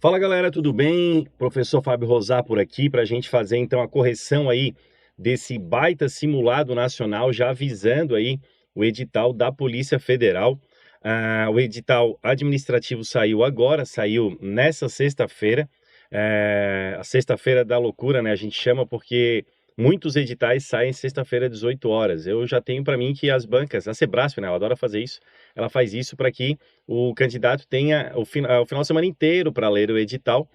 Fala galera, tudo bem? Professor Fábio Rosar por aqui para a gente fazer então a correção aí desse baita simulado nacional, já avisando aí o edital da Polícia Federal. O edital administrativo saiu agora, saiu nessa sexta-feira, a sexta-feira da loucura, né? A gente chama porque muitos editais saem sexta-feira às 18 horas. Eu já tenho para mim que as bancas, a Sebrasp, né? Ela adora fazer isso, ela faz isso para que o candidato tenha o final de semana inteiro para ler o edital,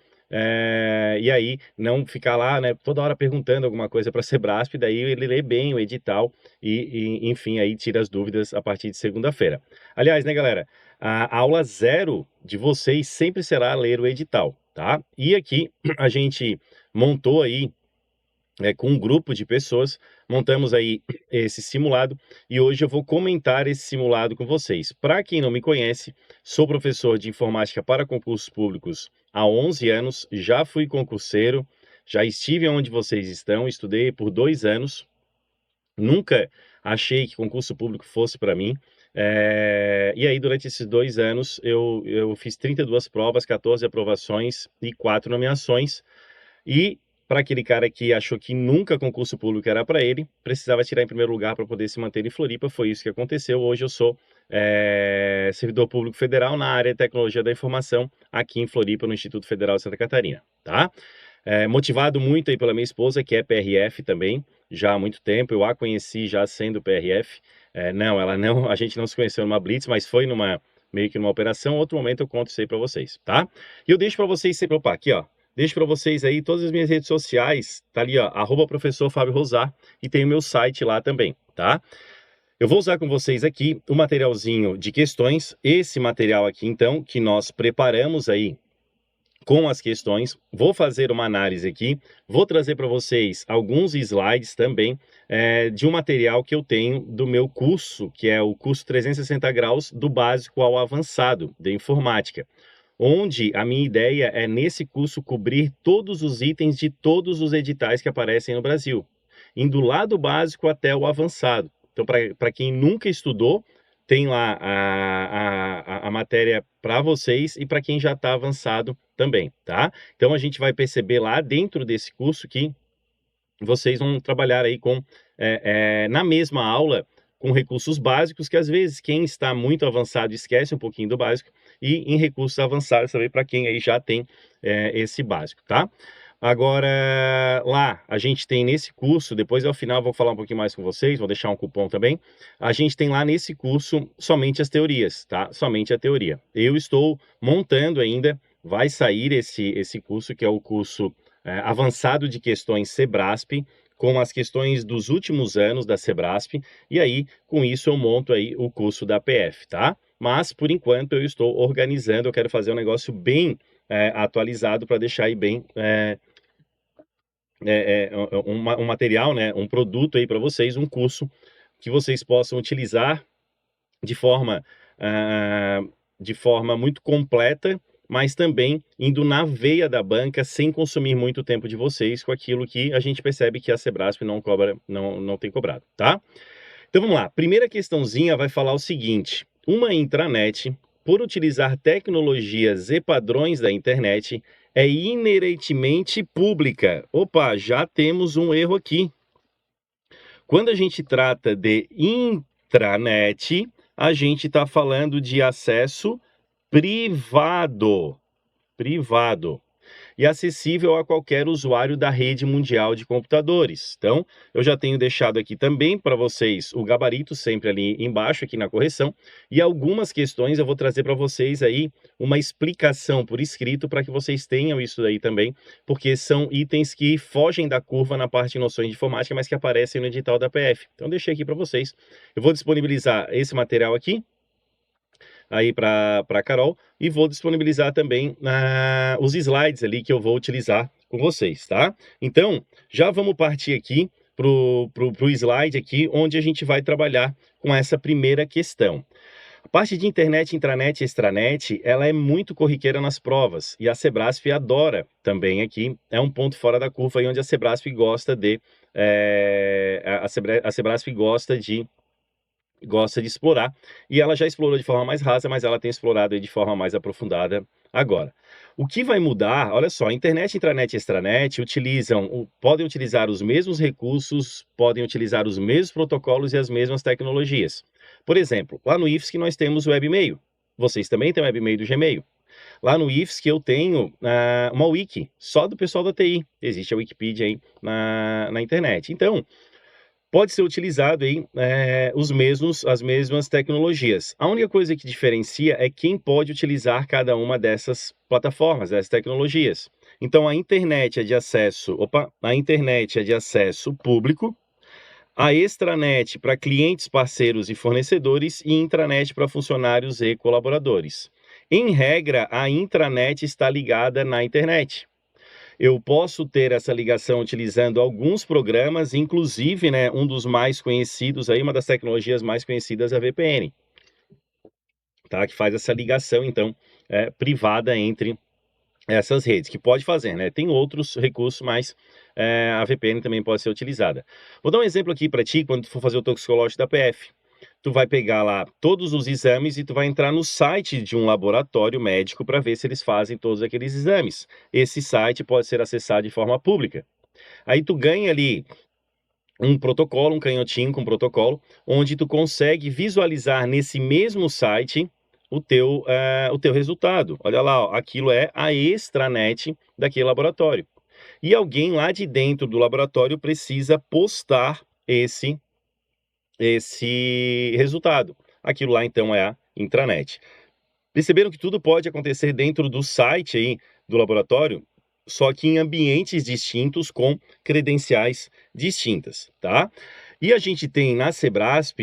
e aí não ficar lá, né, toda hora perguntando alguma coisa para a Sebrasp, daí ele lê bem o edital enfim, aí tira as dúvidas a partir de segunda-feira. Aliás, né, galera, a aula zero de vocês sempre será ler o edital, tá? E aqui a gente montou aí com um grupo de pessoas, montamos aí esse simulado e hoje eu vou comentar esse simulado com vocês. Para quem não me conhece, sou professor de informática para concursos públicos há 11 anos, já fui concurseiro, já estive onde vocês estão, estudei por 2 anos, nunca achei que concurso público fosse para mim. E aí, durante esses 2 anos, eu fiz 32 provas, 14 aprovações e 4 nomeações. E para aquele cara que achou que nunca concurso público era para ele, precisava tirar em primeiro lugar para poder se manter em Floripa, foi isso que aconteceu. Hoje eu sou servidor público federal na área de tecnologia da informação, aqui em Floripa, no Instituto Federal de Santa Catarina, tá? Motivado muito aí pela minha esposa, que é PRF também, já há muito tempo, eu a conheci já sendo PRF. Não, ela não, a gente não se conheceu numa blitz, mas foi meio que numa operação. Outro momento eu conto isso aí para vocês, tá? E eu deixo para vocês sempre, opa, aqui ó, deixo para vocês aí todas as minhas redes sociais, tá ali ó, @professor Fábio Rosar, e tem o meu site lá também, tá? Eu vou usar com vocês aqui o materialzinho de questões, esse material aqui então, que nós preparamos aí com as questões, vou fazer uma análise aqui, vou trazer para vocês alguns slides também de um material que eu tenho do meu curso, que é o curso 360 graus do básico ao avançado de informática, onde a minha ideia é nesse curso cobrir todos os itens de todos os editais que aparecem no Brasil, indo lá do básico até o avançado. Então, para quem nunca estudou, tem lá a matéria para vocês e para quem já está avançado também, tá? Então, a gente vai perceber lá dentro desse curso que vocês vão trabalhar aí na mesma aula, com recursos básicos, que às vezes quem está muito avançado esquece um pouquinho do básico, e em recursos avançados também para quem aí já tem esse básico, tá? Agora, lá, a gente tem nesse curso, depois ao final vou falar um pouquinho mais com vocês, vou deixar um cupom também, a gente tem lá nesse curso somente as teorias, tá? Somente a teoria. Eu estou montando ainda, vai sair esse curso, que é o curso avançado de questões Sebrasp, com as questões dos últimos anos da Sebrasp, e aí, com isso, eu monto aí o curso da PF, tá? Mas, por enquanto, eu estou organizando, eu quero fazer um negócio bem atualizado para deixar aí bem um material, né, um produto aí para vocês, um curso que vocês possam utilizar de forma, de forma muito completa, mas também indo na veia da banca, sem consumir muito tempo de vocês com aquilo que a gente percebe que a Sebrasp não cobra, não tem cobrado, tá? Então vamos lá, primeira questãozinha vai falar o seguinte: uma intranet, por utilizar tecnologias e padrões da internet, é inerentemente pública. Opa, já temos um erro aqui. Quando a gente trata de intranet, a gente está falando de acesso privado, e acessível a qualquer usuário da rede mundial de computadores. Então, eu já tenho deixado aqui também para vocês o gabarito sempre ali embaixo, aqui na correção, e algumas questões eu vou trazer para vocês aí uma explicação por escrito para que vocês tenham isso daí também, porque são itens que fogem da curva na parte de noções de informática, mas que aparecem no edital da PF. Então, deixei aqui para vocês. Eu vou disponibilizar esse material aqui aí para a Carol, e vou disponibilizar também os slides ali que eu vou utilizar com vocês, tá? Então, já vamos partir aqui pro slide aqui, onde a gente vai trabalhar com essa primeira questão. A parte de internet, intranet e extranet, ela é muito corriqueira nas provas, e a Sebrasp adora também aqui, é um ponto fora da curva aí onde a Sebrasp gosta de gosta de explorar, e ela já explorou de forma mais rasa, mas ela tem explorado aí de forma mais aprofundada agora. O que vai mudar, olha só, internet, intranet e extranet podem utilizar os mesmos recursos, podem utilizar os mesmos protocolos e as mesmas tecnologias. Por exemplo, lá no IFSC nós temos o webmail. Vocês também têm o webmail do Gmail. Lá no IFSC eu tenho uma wiki, só do pessoal da TI. Existe a Wikipedia aí na internet. Então, pode ser utilizado aí as mesmas tecnologias. A única coisa que diferencia é quem pode utilizar cada uma dessas plataformas, dessas tecnologias. Então, a internet é de acesso público, a extranet para clientes, parceiros e fornecedores e intranet para funcionários e colaboradores. Em regra, a intranet está ligada na internet. Eu posso ter essa ligação utilizando alguns programas, inclusive, né, um dos mais conhecidos aí, uma das tecnologias mais conhecidas é a VPN, tá? Que faz essa ligação, então, privada entre essas redes, que pode fazer, né? Tem outros recursos, mas a VPN também pode ser utilizada. Vou dar um exemplo aqui para ti, quando tu for fazer o toxicológico da PF. Tu vai pegar lá todos os exames e tu vai entrar no site de um laboratório médico para ver se eles fazem todos aqueles exames. Esse site pode ser acessado de forma pública. Aí tu ganha ali um protocolo, um canhotinho com protocolo, onde tu consegue visualizar nesse mesmo site o teu resultado. Olha lá, ó, aquilo é a extranet daquele laboratório. E alguém lá de dentro do laboratório precisa postar esse resultado. Aquilo lá, então, é a intranet. Perceberam que tudo pode acontecer dentro do site aí do laboratório, só que em ambientes distintos com credenciais distintas, tá? E a gente tem na Sebrasp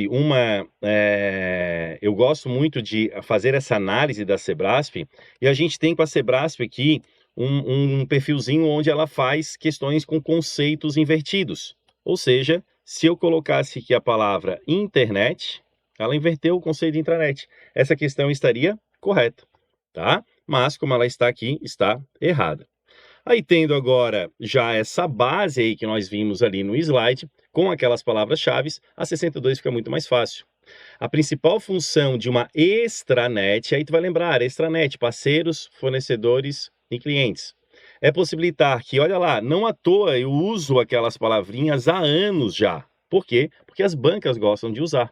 eu gosto muito de fazer essa análise da Sebrasp, e a gente tem com a Sebrasp aqui um perfilzinho onde ela faz questões com conceitos invertidos. Ou seja, se eu colocasse aqui a palavra internet, ela inverteu o conceito de intranet. Essa questão estaria correta, tá? Mas como ela está aqui, está errada. Aí tendo agora já essa base aí que nós vimos ali no slide, com aquelas palavras-chave, a 62 fica muito mais fácil. A principal função de uma extranet, aí tu vai lembrar, extranet, parceiros, fornecedores e clientes. É possibilitar que, olha lá, não à toa eu uso aquelas palavrinhas há anos já. Por quê? Porque as bancas gostam de usar.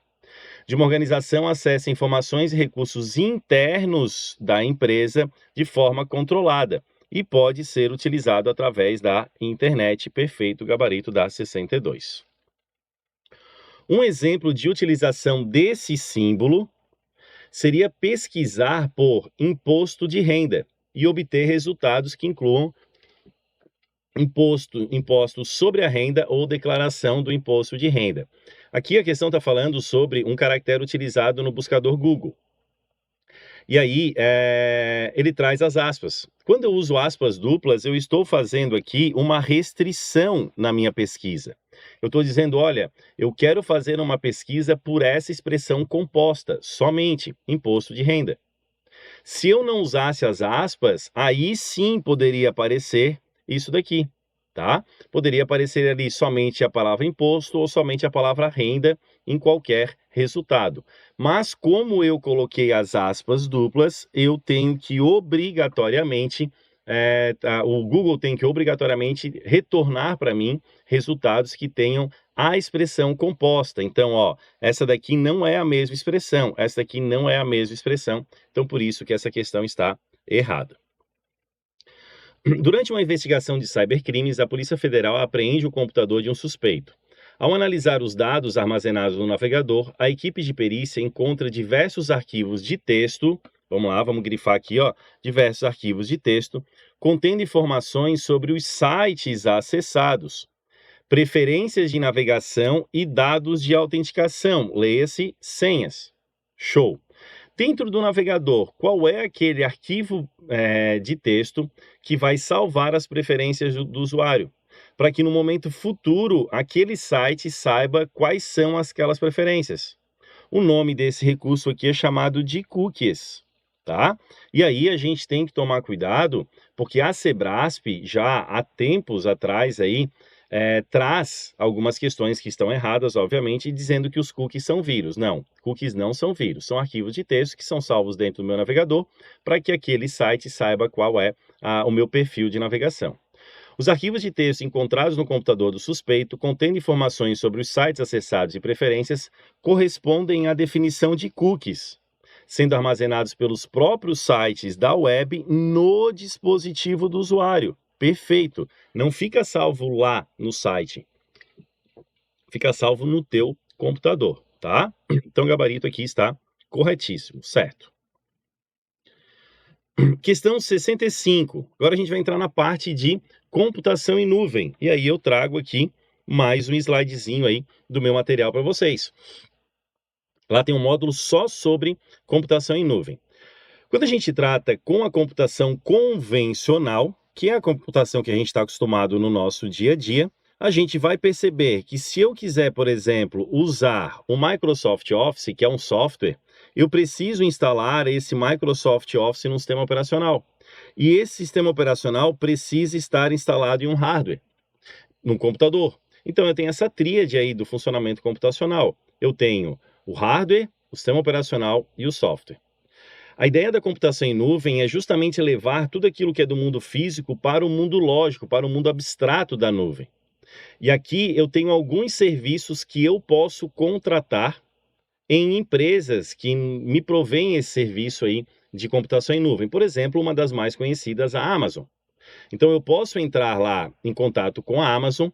De uma organização acessa informações e recursos internos da empresa de forma controlada e pode ser utilizado através da internet, perfeito gabarito da 62. Um exemplo de utilização desse símbolo seria pesquisar por imposto de renda e obter resultados que incluam imposto sobre a renda ou declaração do imposto de renda. Aqui a questão está falando sobre um caractere utilizado no buscador Google. E aí, ele traz as aspas. Quando eu uso aspas duplas, eu estou fazendo aqui uma restrição na minha pesquisa. Eu estou dizendo, olha, eu quero fazer uma pesquisa por essa expressão composta, somente imposto de renda. Se eu não usasse as aspas, aí sim poderia aparecer isso daqui, tá? Poderia aparecer ali somente a palavra imposto ou somente a palavra renda em qualquer resultado. Mas como eu coloquei as aspas duplas, eu tenho que obrigatoriamente, o Google tem que obrigatoriamente retornar para mim resultados que tenham a expressão composta. Então, ó, essa daqui não é a mesma expressão, essa daqui não é a mesma expressão. Então, por isso que essa questão está errada. Durante uma investigação de cybercrimes, a Polícia Federal apreende o computador de um suspeito. Ao analisar os dados armazenados no navegador, a equipe de perícia encontra diversos arquivos de texto, vamos lá, vamos grifar aqui, ó, diversos arquivos de texto, contendo informações sobre os sites acessados, preferências de navegação e dados de autenticação, leia-se senhas. Show! Dentro do navegador, qual é aquele arquivo de texto que vai salvar as preferências do usuário? Para que no momento futuro, aquele site saiba quais são aquelas preferências. O nome desse recurso aqui é chamado de cookies, tá? E aí a gente tem que tomar cuidado, porque a Sebrasp, já há tempos atrás aí, traz algumas questões que estão erradas, obviamente, dizendo que os cookies são vírus. Não, cookies não são vírus, são arquivos de texto que são salvos dentro do meu navegador para que aquele site saiba qual é o meu perfil de navegação. Os arquivos de texto encontrados no computador do suspeito, contendo informações sobre os sites acessados e preferências, correspondem à definição de cookies, sendo armazenados pelos próprios sites da web no dispositivo do usuário. Perfeito. Não fica salvo lá no site. Fica salvo no teu computador, tá? Então o gabarito aqui está corretíssimo, certo? Questão 65. Agora a gente vai entrar na parte de computação em nuvem. E aí eu trago aqui mais um slidezinho aí do meu material para vocês. Lá tem um módulo só sobre computação em nuvem. Quando a gente trata com a computação convencional, que é a computação que a gente está acostumado no nosso dia a dia, a gente vai perceber que se eu quiser, por exemplo, usar o Microsoft Office, que é um software, eu preciso instalar esse Microsoft Office no sistema operacional. E esse sistema operacional precisa estar instalado em um hardware, num computador. Então eu tenho essa tríade aí do funcionamento computacional. Eu tenho o hardware, o sistema operacional e o software. A ideia da computação em nuvem é justamente levar tudo aquilo que é do mundo físico para o mundo lógico, para o mundo abstrato da nuvem. E aqui eu tenho alguns serviços que eu posso contratar em empresas que me provêm esse serviço aí de computação em nuvem. Por exemplo, uma das mais conhecidas, a Amazon. Então eu posso entrar lá em contato com a Amazon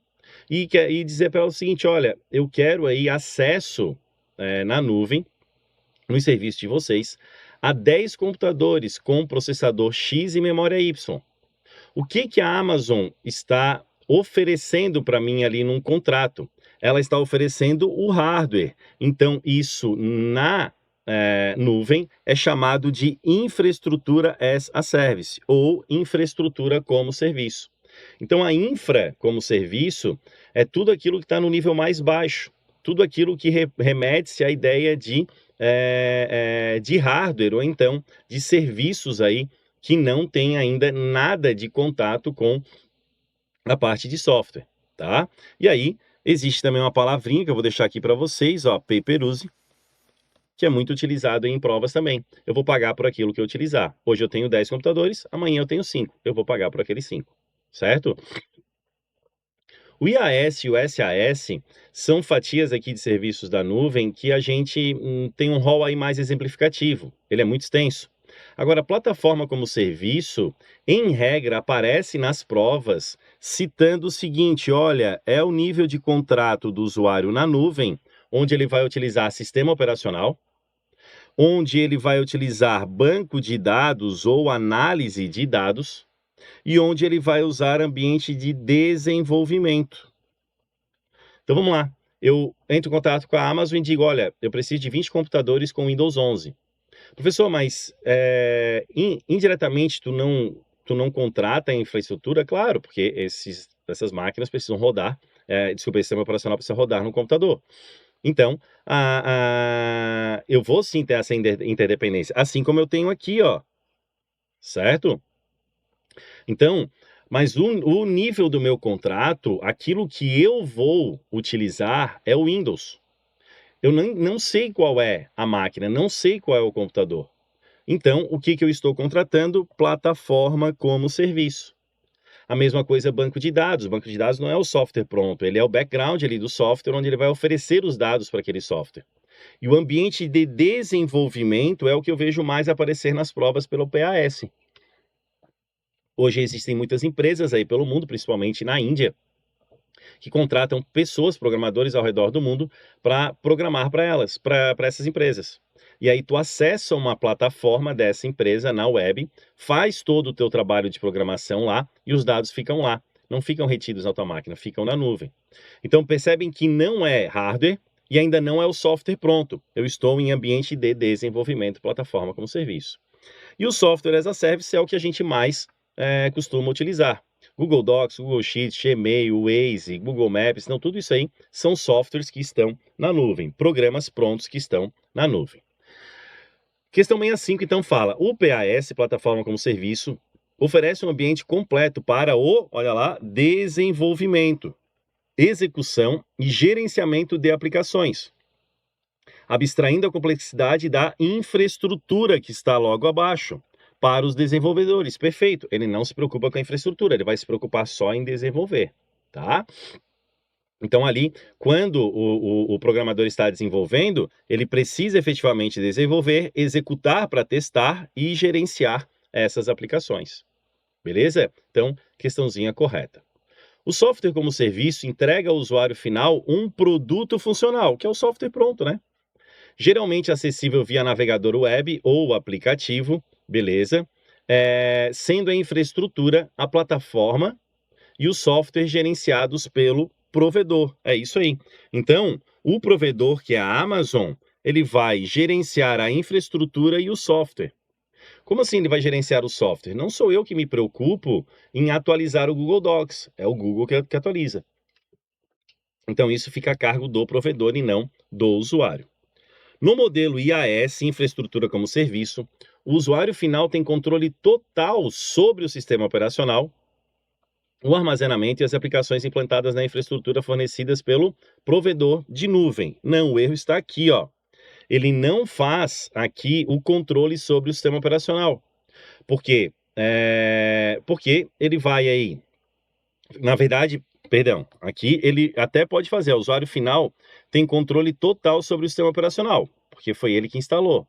e dizer para ela o seguinte: olha, eu quero aí acesso na nuvem, nos serviços de vocês, a 10 computadores com processador X e memória Y. O que a Amazon está oferecendo para mim ali num contrato? Ela está oferecendo o hardware. Então, isso na nuvem é chamado de infraestrutura as a service, ou infraestrutura como serviço. Então, a infra como serviço é tudo aquilo que está no nível mais baixo, tudo aquilo que remete-se à ideia de hardware, ou então de serviços aí que não tem ainda nada de contato com a parte de software, tá? E aí, existe também uma palavrinha que eu vou deixar aqui para vocês, ó, pay-per-use, que é muito utilizado em provas também. Eu vou pagar por aquilo que eu utilizar. Hoje eu tenho 10 computadores, amanhã eu tenho 5. Eu vou pagar por aqueles 5, certo? O IaaS e o SaaS são fatias aqui de serviços da nuvem que a gente tem um rol aí mais exemplificativo. Ele é muito extenso. Agora, a plataforma como serviço, em regra, aparece nas provas citando o seguinte: olha, é o nível de contrato do usuário na nuvem, onde ele vai utilizar sistema operacional, onde ele vai utilizar banco de dados ou análise de dados, e onde ele vai usar ambiente de desenvolvimento. Então vamos lá. Eu entro em contato com a Amazon e digo: olha, eu preciso de 20 computadores com Windows 11. Professor, mas indiretamente tu não contrata a infraestrutura? Claro, porque essas máquinas precisam rodar, esse sistema operacional precisa rodar no computador. Então, eu vou sim ter essa interdependência, assim como eu tenho aqui, ó, certo? Então, mas o nível do meu contrato, aquilo que eu vou utilizar é o Windows. Eu não sei qual é a máquina, não sei qual é o computador. Então, o que eu estou contratando? Plataforma como serviço. A mesma coisa banco de dados. O banco de dados não é o software pronto, ele é o background ali do software, onde ele vai oferecer os dados para aquele software. E o ambiente de desenvolvimento é o que eu vejo mais aparecer nas provas pelo PAS. Hoje existem muitas empresas aí pelo mundo, principalmente na Índia, que contratam pessoas, programadores ao redor do mundo, para programar para elas, para essas empresas. E aí tu acessa uma plataforma dessa empresa na web, faz todo o teu trabalho de programação lá e os dados ficam lá. Não ficam retidos na tua máquina, ficam na nuvem. Então percebem que não é hardware e ainda não é o software pronto. Eu estou em ambiente de desenvolvimento, plataforma como serviço. E o software as a service é o que a gente mais costuma utilizar. Google Docs, Google Sheets, Gmail, Waze, Google Maps, então tudo isso aí são softwares que estão na nuvem, programas prontos que estão na nuvem. Questão 65, então, fala: o PaaS, plataforma como serviço, oferece um ambiente completo para o, olha lá, desenvolvimento. execução e gerenciamento de aplicações, abstraindo a complexidade da infraestrutura que está logo abaixo para os desenvolvedores. Perfeito, ele não se preocupa com a infraestrutura, ele vai se preocupar só em desenvolver, tá? Então ali, quando o programador está desenvolvendo, ele precisa efetivamente desenvolver, executar para testar e gerenciar essas aplicações. Beleza? Então, questãozinha correta. O software como serviço entrega ao usuário final um produto funcional, que é o software pronto, né? Geralmente acessível via navegador web ou aplicativo, beleza? Sendo a infraestrutura, a plataforma e os softwares gerenciados pelo provedor. É isso aí. Então, o provedor, que é a Amazon, ele vai gerenciar a infraestrutura e o software. Como assim ele vai gerenciar o software? Não sou eu que me preocupo em atualizar o Google Docs, é o Google que atualiza. Então, isso fica a cargo do provedor e não do usuário. No modelo IaaS, infraestrutura como serviço, o usuário final tem controle total sobre o sistema operacional, o armazenamento e as aplicações implantadas na infraestrutura fornecidas pelo provedor de nuvem. Não, o erro está aqui, ó. Ele não faz aqui o controle sobre o sistema operacional. Por quê? Porque ele vai aí, na verdade, perdão, aqui ele até pode fazer, o usuário final tem controle total sobre o sistema operacional, porque foi ele que instalou.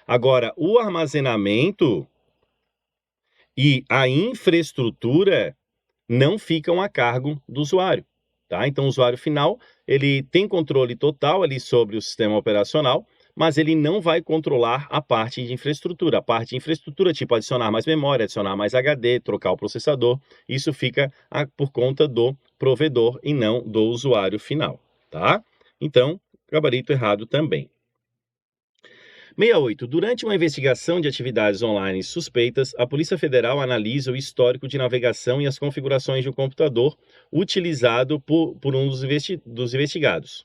Agora, o armazenamento e a infraestrutura não ficam a cargo do usuário, tá? Então, o usuário final, ele tem controle total ali sobre o sistema operacional, mas ele não vai controlar a parte de infraestrutura. A parte de infraestrutura, tipo adicionar mais memória, adicionar mais HD, trocar o processador, isso fica por conta do provedor e não do usuário final, tá? Então, gabarito errado também. 68. Durante uma investigação de atividades online suspeitas, a Polícia Federal analisa o histórico de navegação e as configurações de um computador utilizado por um dos investigados.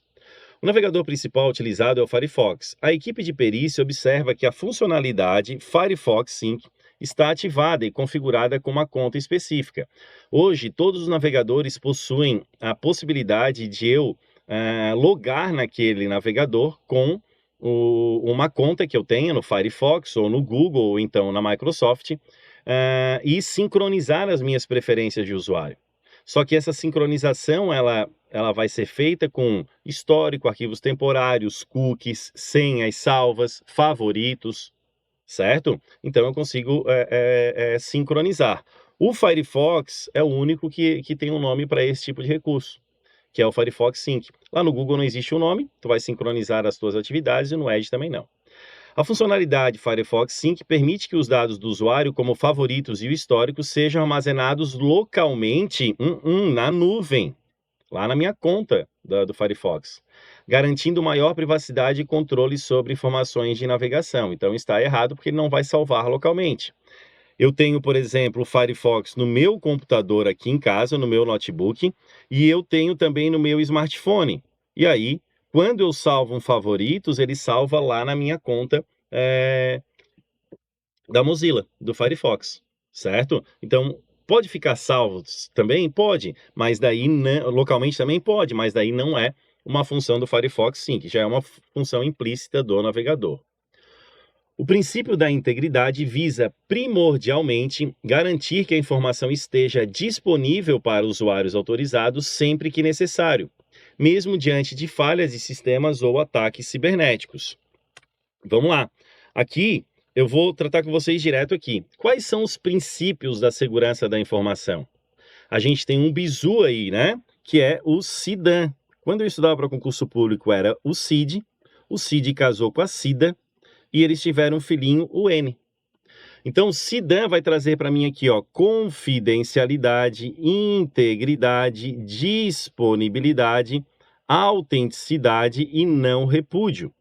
O navegador principal utilizado é o Firefox. A equipe de perícia observa que a funcionalidade Firefox Sync está ativada e configurada com uma conta específica. Hoje, todos os navegadores possuem a possibilidade de eu logar naquele navegador com uma conta que eu tenha no Firefox, ou no Google, ou então na Microsoft, e sincronizar as minhas preferências de usuário. Só que essa sincronização, ela vai ser feita com histórico, arquivos temporários, cookies, senhas salvas, favoritos, certo? Então eu consigo sincronizar. O Firefox é o único que tem um nome para esse tipo de recurso, que é o Firefox Sync. Lá no Google não existe um nome, tu vai sincronizar as tuas atividades e no Edge também não. A funcionalidade Firefox Sync permite que os dados do usuário, como favoritos e o histórico, sejam armazenados localmente na nuvem, lá na minha conta do Firefox, garantindo maior privacidade e controle sobre informações de navegação. Então está errado porque ele não vai salvar localmente. Eu tenho, por exemplo, o Firefox no meu computador aqui em casa, no meu notebook, e eu tenho também no meu smartphone. E aí, quando eu salvo um favoritos, ele salva lá na minha conta da Mozilla, do Firefox, certo? Então, pode ficar salvo também? Pode, mas daí localmente também pode, mas daí não é uma função do Firefox Sync, já é uma função implícita do navegador. O princípio da integridade visa primordialmente garantir que a informação esteja disponível para usuários autorizados sempre que necessário, mesmo diante de falhas de sistemas ou ataques cibernéticos. Vamos lá. Aqui eu vou tratar com vocês direto aqui. Quais são os princípios da segurança da informação? A gente tem um bizu aí, né? Que é o CIDAM. Quando eu estudava para concurso público era o CID casou com a CIDA, e eles tiveram um filhinho, o N. Então, o CIDAM vai trazer para mim aqui, ó, confidencialidade, integridade, disponibilidade, autenticidade e não repúdio.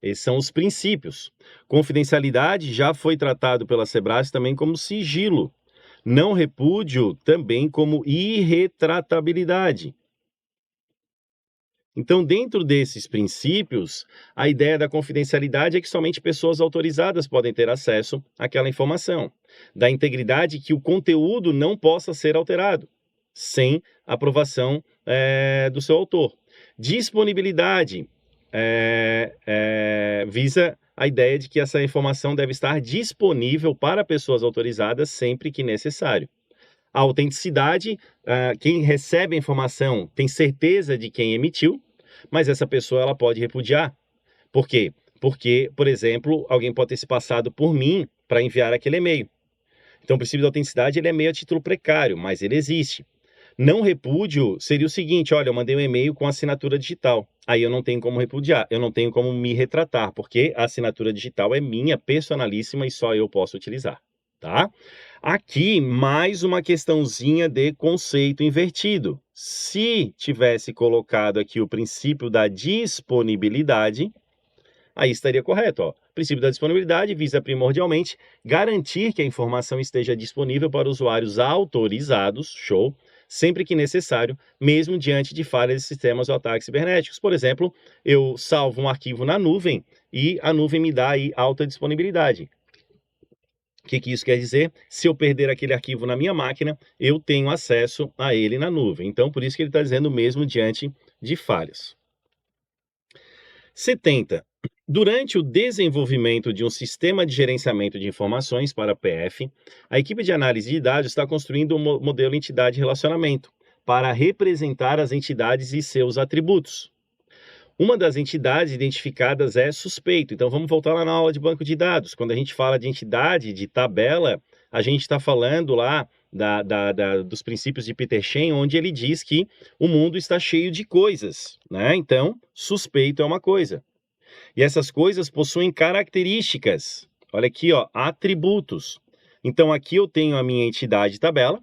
Esses são os princípios. Confidencialidade já foi tratado pela Sebrassi também como sigilo. Não repúdio também como irretratabilidade. Então, dentro desses princípios, a ideia da confidencialidade é que somente pessoas autorizadas podem ter acesso àquela informação. Da integridade, que o conteúdo não possa ser alterado. sem aprovação do seu autor. Disponibilidade visa a ideia de que essa informação deve estar disponível para pessoas autorizadas sempre que necessário. A autenticidade, quem recebe a informação tem certeza de quem emitiu, mas essa pessoa ela pode repudiar. Por quê? Porque, por exemplo, alguém pode ter se passado por mim para enviar aquele e-mail. Então, o princípio da autenticidade ele é meio a título precário, mas ele existe. Não repúdio seria o seguinte: olha, eu mandei um e-mail com assinatura digital. Aí eu não tenho como repudiar, eu não tenho como me retratar, porque a assinatura digital é minha, personalíssima, e só eu posso utilizar, tá? Aqui, mais uma questãozinha de conceito invertido. Se tivesse colocado aqui o princípio da disponibilidade, aí estaria correto, ó. O princípio da disponibilidade visa primordialmente garantir que a informação esteja disponível para usuários autorizados, show, sempre que necessário, mesmo diante de falhas de sistemas ou ataques cibernéticos. Por exemplo, eu salvo um arquivo na nuvem e a nuvem me dá aí alta disponibilidade. O que isso quer dizer? Se eu perder aquele arquivo na minha máquina, eu tenho acesso a ele na nuvem. Então, por isso que ele está dizendo mesmo diante de falhas. 70. Durante o desenvolvimento de um sistema de gerenciamento de informações para PF, a equipe de análise de dados está construindo um modelo entidade-relacionamento para representar as entidades e seus atributos. Uma das entidades identificadas é suspeito. Então, vamos voltar lá na aula de banco de dados. Quando a gente fala de entidade, de tabela, a gente está falando lá dos princípios de Peter Shen, onde ele diz que o mundo está cheio de coisas, né? Então, suspeito é uma coisa. E essas coisas possuem características. Olha aqui, ó, atributos. Então, aqui eu tenho a minha entidade tabela,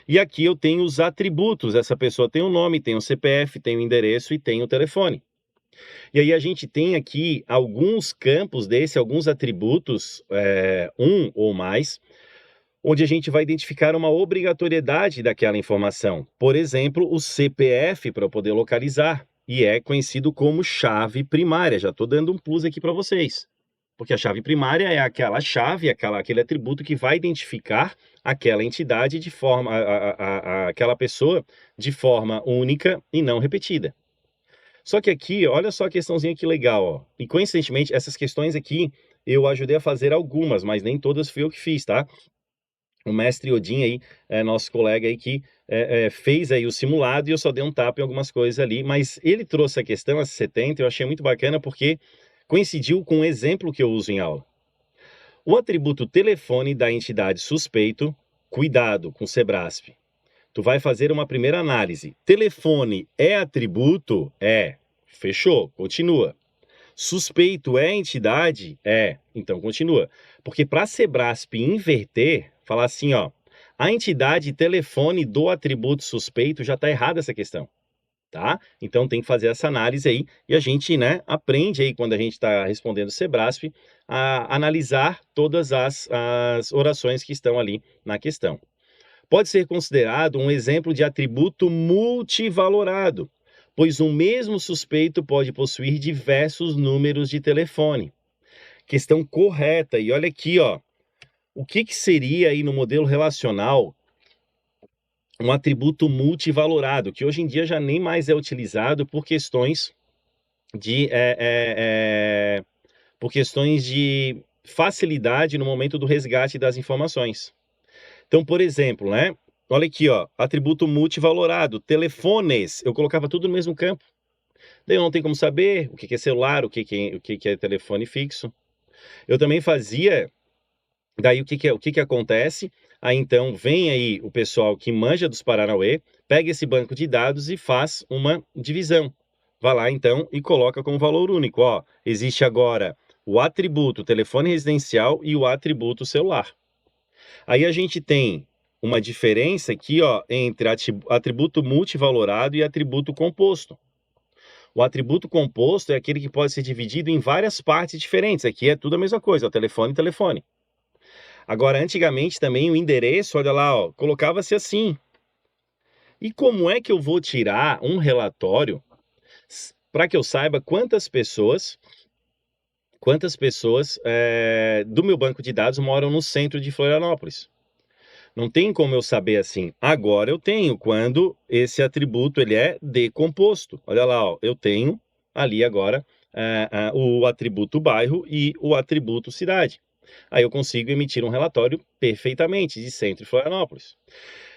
e aqui eu tenho os atributos. Essa pessoa tem o nome, tem o CPF, tem o endereço e tem o telefone. E aí a gente tem aqui alguns campos alguns atributos, um ou mais, onde a gente vai identificar uma obrigatoriedade daquela informação. Por exemplo, o CPF para eu poder localizar, e é conhecido como chave primária. Já estou dando um plus aqui para vocês. Porque a chave primária é aquela chave, aquele atributo que vai identificar aquela entidade de forma, aquela pessoa de forma única e não repetida. Só que aqui, olha só a questãozinha que legal, ó. E coincidentemente, essas questões aqui eu ajudei a fazer algumas, mas nem todas fui eu que fiz, tá? O mestre Odin aí, nosso colega aí que fez aí o simulado e eu só dei um tapa em algumas coisas ali, mas ele trouxe a questão, a 70, eu achei muito bacana porque coincidiu com um exemplo que eu uso em aula. O atributo telefone da entidade suspeito, cuidado com o Sebrasp. Tu vai fazer uma primeira análise. Telefone é atributo? É. Fechou, continua. Suspeito é entidade? É. Então continua. Porque para a Sebrasp inverter, falar assim, ó, a entidade telefone do atributo suspeito, já está errada essa questão. Tá? Então tem que fazer essa análise aí e a gente, né, aprende aí quando a gente está respondendo Sebrasp a analisar todas as orações que estão ali na questão. Pode ser considerado um exemplo de atributo multivalorado, pois um mesmo suspeito pode possuir diversos números de telefone. Questão correta. E olha aqui, ó, o que seria aí no modelo relacional um atributo multivalorado, que hoje em dia já nem mais é utilizado por questões de facilidade no momento do resgate das informações. Então, por exemplo, né? Olha aqui, ó, atributo multivalorado, telefones, eu colocava tudo no mesmo campo. Daí eu não tenho como saber o que é celular, o que é telefone fixo. Eu também fazia, daí o que acontece? Aí então vem aí o pessoal que manja dos Paranauê, pega esse banco de dados e faz uma divisão. Vai lá então e coloca como valor único, ó, existe agora o atributo telefone residencial e o atributo celular. Aí a gente tem uma diferença aqui, ó, entre atributo multivalorado e atributo composto. O atributo composto é aquele que pode ser dividido em várias partes diferentes. Aqui é tudo a mesma coisa, ó, telefone e telefone. Agora, antigamente também o endereço, olha lá, ó, colocava-se assim. E como é que eu vou tirar um relatório para que eu saiba quantas pessoas do meu banco de dados moram no centro de Florianópolis? Não tem como eu saber assim. Agora eu tenho, quando esse atributo ele é decomposto. Olha lá, ó, eu tenho ali agora o atributo bairro e o atributo cidade. Aí eu consigo emitir um relatório perfeitamente de Centro e Florianópolis.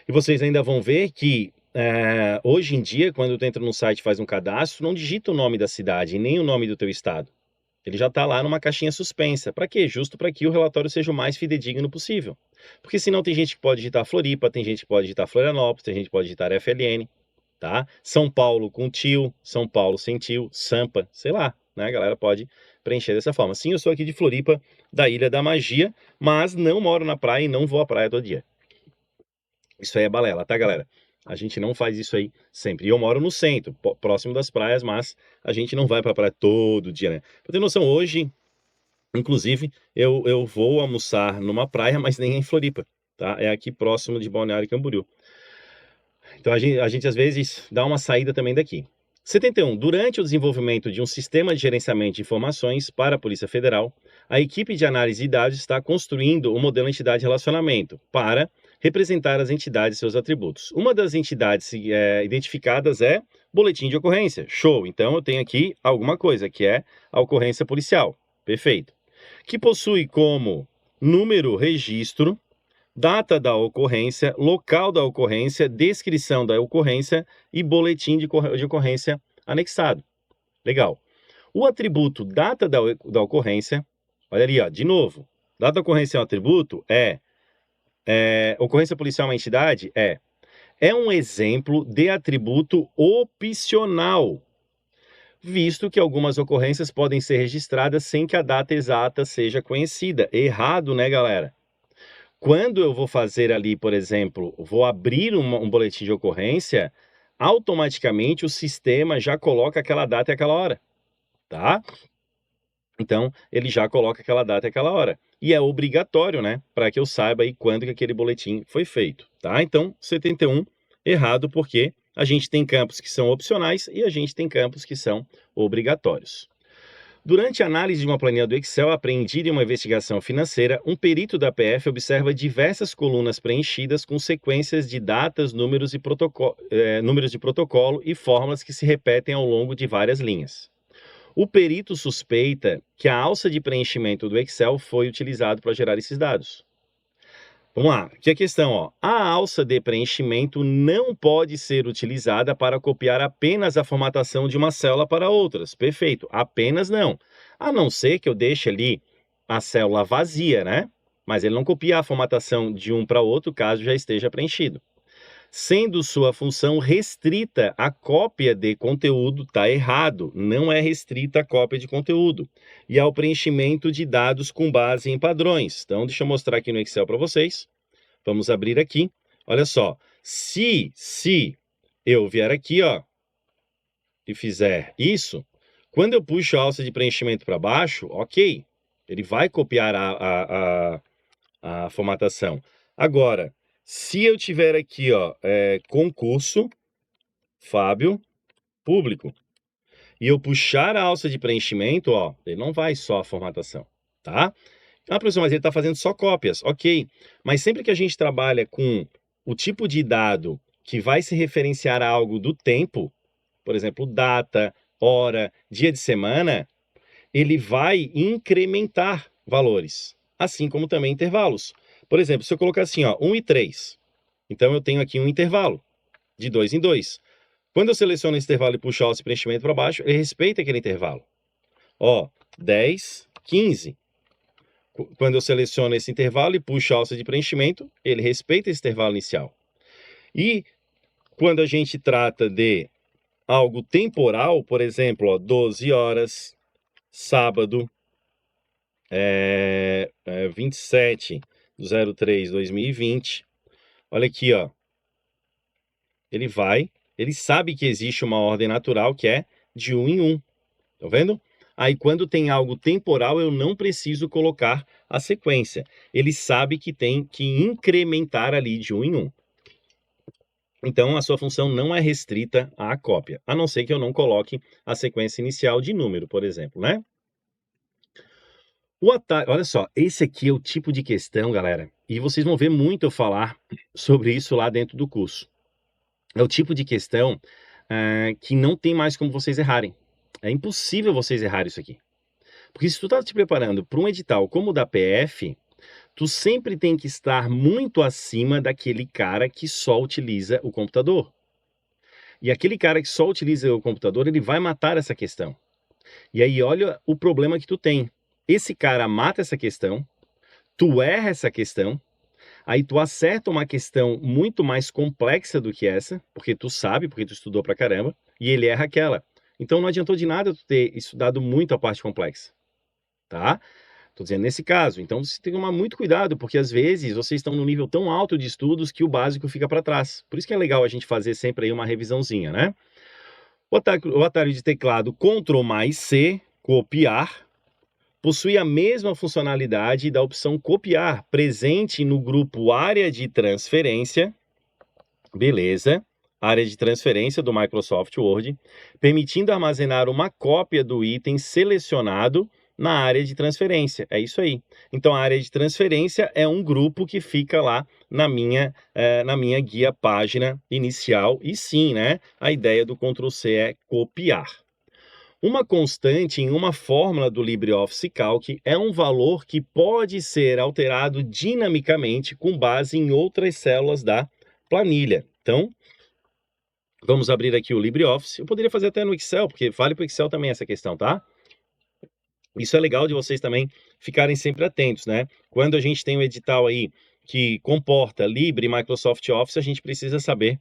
E vocês ainda vão ver que hoje em dia, quando tu entra no site e faz um cadastro, não digita o nome da cidade e nem o nome do teu estado. Ele já está lá numa caixinha suspensa. Para quê? Justo para que o relatório seja o mais fidedigno possível. Porque senão tem gente que pode digitar Floripa, tem gente que pode digitar Florianópolis, tem gente que pode digitar FLN, tá? São Paulo com tio, São Paulo sem tio, Sampa, sei lá, né? A galera pode preencher dessa forma. Sim, eu sou aqui de Floripa, da Ilha da Magia, mas não moro na praia e não vou à praia todo dia. Isso aí é balela, tá, galera? A gente não faz isso aí sempre. E eu moro no centro, próximo das praias, mas a gente não vai pra praia todo dia, né? Pra ter noção, hoje, inclusive, eu vou almoçar numa praia, mas nem em Floripa, tá? É aqui próximo de Balneário Camboriú. Então a gente às vezes dá uma saída também daqui. 71. Durante o desenvolvimento de um sistema de gerenciamento de informações para a Polícia Federal, a equipe de análise de dados está construindo o modelo entidade-relacionamento para representar as entidades e seus atributos. Uma das entidades identificadas é boletim de ocorrência. Show! Então eu tenho aqui alguma coisa, que é a ocorrência policial. Perfeito. Que possui como número registro, data da ocorrência, local da ocorrência, descrição da ocorrência e boletim de ocorrência anexado. Legal. O atributo data da ocorrência, olha ali, ó, de novo, data da ocorrência é um atributo? Ocorrência policial é uma entidade? É um exemplo de atributo opcional, visto que algumas ocorrências podem ser registradas sem que a data exata seja conhecida. Errado, né, galera? Quando eu vou fazer ali, por exemplo, vou abrir um boletim de ocorrência, automaticamente o sistema já coloca aquela data e aquela hora, tá? Então, ele já coloca aquela data e aquela hora. E é obrigatório, né? Para que eu saiba aí quando que aquele boletim foi feito, tá? Então, 71, errado, porque a gente tem campos que são opcionais e a gente tem campos que são obrigatórios. Durante a análise de uma planilha do Excel apreendida em uma investigação financeira, um perito da PF observa diversas colunas preenchidas com sequências de datas, números de protocolo e fórmulas que se repetem ao longo de várias linhas. O perito suspeita que a alça de preenchimento do Excel foi utilizado para gerar esses dados. Vamos lá, aqui a questão, ó. A alça de preenchimento não pode ser utilizada para copiar apenas a formatação de uma célula para outras. Perfeito, apenas não. A não ser que eu deixe ali a célula vazia, né? Mas ele não copia a formatação de um para outro caso já esteja preenchido. Sendo sua função restrita à cópia de conteúdo, está errado. Não é restrita à cópia de conteúdo. E ao preenchimento de dados com base em padrões. Então, deixa eu mostrar aqui no Excel para vocês. Vamos abrir aqui. Olha só. Se eu vier aqui, ó, e fizer isso, quando eu puxo a alça de preenchimento para baixo, ok, ele vai copiar a formatação. Agora, se eu tiver aqui, ó, concurso, Fábio, público, e eu puxar a alça de preenchimento, ó, ele não vai só a formatação, tá? Ah, professor, mas ele está fazendo só cópias. Ok, mas sempre que a gente trabalha com o tipo de dado que vai se referenciar a algo do tempo, por exemplo, data, hora, dia de semana, ele vai incrementar valores, assim como também intervalos. Por exemplo, se eu colocar assim, ó, 1 e 3, então eu tenho aqui um intervalo de 2 em 2. Quando eu seleciono esse intervalo e puxo esse preenchimento para baixo, ele respeita aquele intervalo. Ó, 10, 15. Quando eu seleciono esse intervalo e puxo a alça de preenchimento, ele respeita esse intervalo inicial. E quando a gente trata de algo temporal, por exemplo, ó, 12 horas, sábado, 27 de 03/2020. Olha aqui, ó. Ele sabe que existe uma ordem natural que é de 1 em 1. Tá vendo? Aí, quando tem algo temporal, eu não preciso colocar a sequência. Ele sabe que tem que incrementar ali de 1 em 1. Então, a sua função não é restrita à cópia, a não ser que eu não coloque a sequência inicial de número, por exemplo, né? Olha só, esse aqui é o tipo de questão, galera, e vocês vão ver muito eu falar sobre isso lá dentro do curso. É o tipo de questão que não tem mais como vocês errarem. É impossível vocês errarem isso aqui. Porque se tu tá te preparando para um edital como o da PF, tu sempre tem que estar muito acima daquele cara que só utiliza o computador. E aquele cara que só utiliza o computador, ele vai matar essa questão. E aí olha o problema que tu tem. Esse cara mata essa questão, tu erra essa questão, aí tu acerta uma questão muito mais complexa do que essa, porque tu sabe, porque tu estudou pra caramba, e ele erra aquela. Então não adiantou de nada tu ter estudado muito a parte complexa, tá? Tô dizendo nesse caso. Então você tem que tomar muito cuidado, porque às vezes vocês estão num nível tão alto de estudos que o básico fica para trás. Por isso que é legal a gente fazer sempre aí uma revisãozinha, né? O atalho de teclado Ctrl+C, copiar, possui a mesma funcionalidade da opção copiar, presente no grupo área de transferência, beleza, área de transferência do Microsoft Word, permitindo armazenar uma cópia do item selecionado na área de transferência. É isso aí. Então, a área de transferência é um grupo que fica lá na minha guia página inicial. E sim, né? A ideia do Ctrl+C é copiar. Uma constante em uma fórmula do LibreOffice Calc é um valor que pode ser alterado dinamicamente com base em outras células da planilha. Então, vamos abrir aqui o LibreOffice. Eu poderia fazer até no Excel, porque vale para o Excel também essa questão, tá? Isso é legal de vocês também ficarem sempre atentos, né? Quando a gente tem um edital aí que comporta Libre e Microsoft Office, a gente precisa saber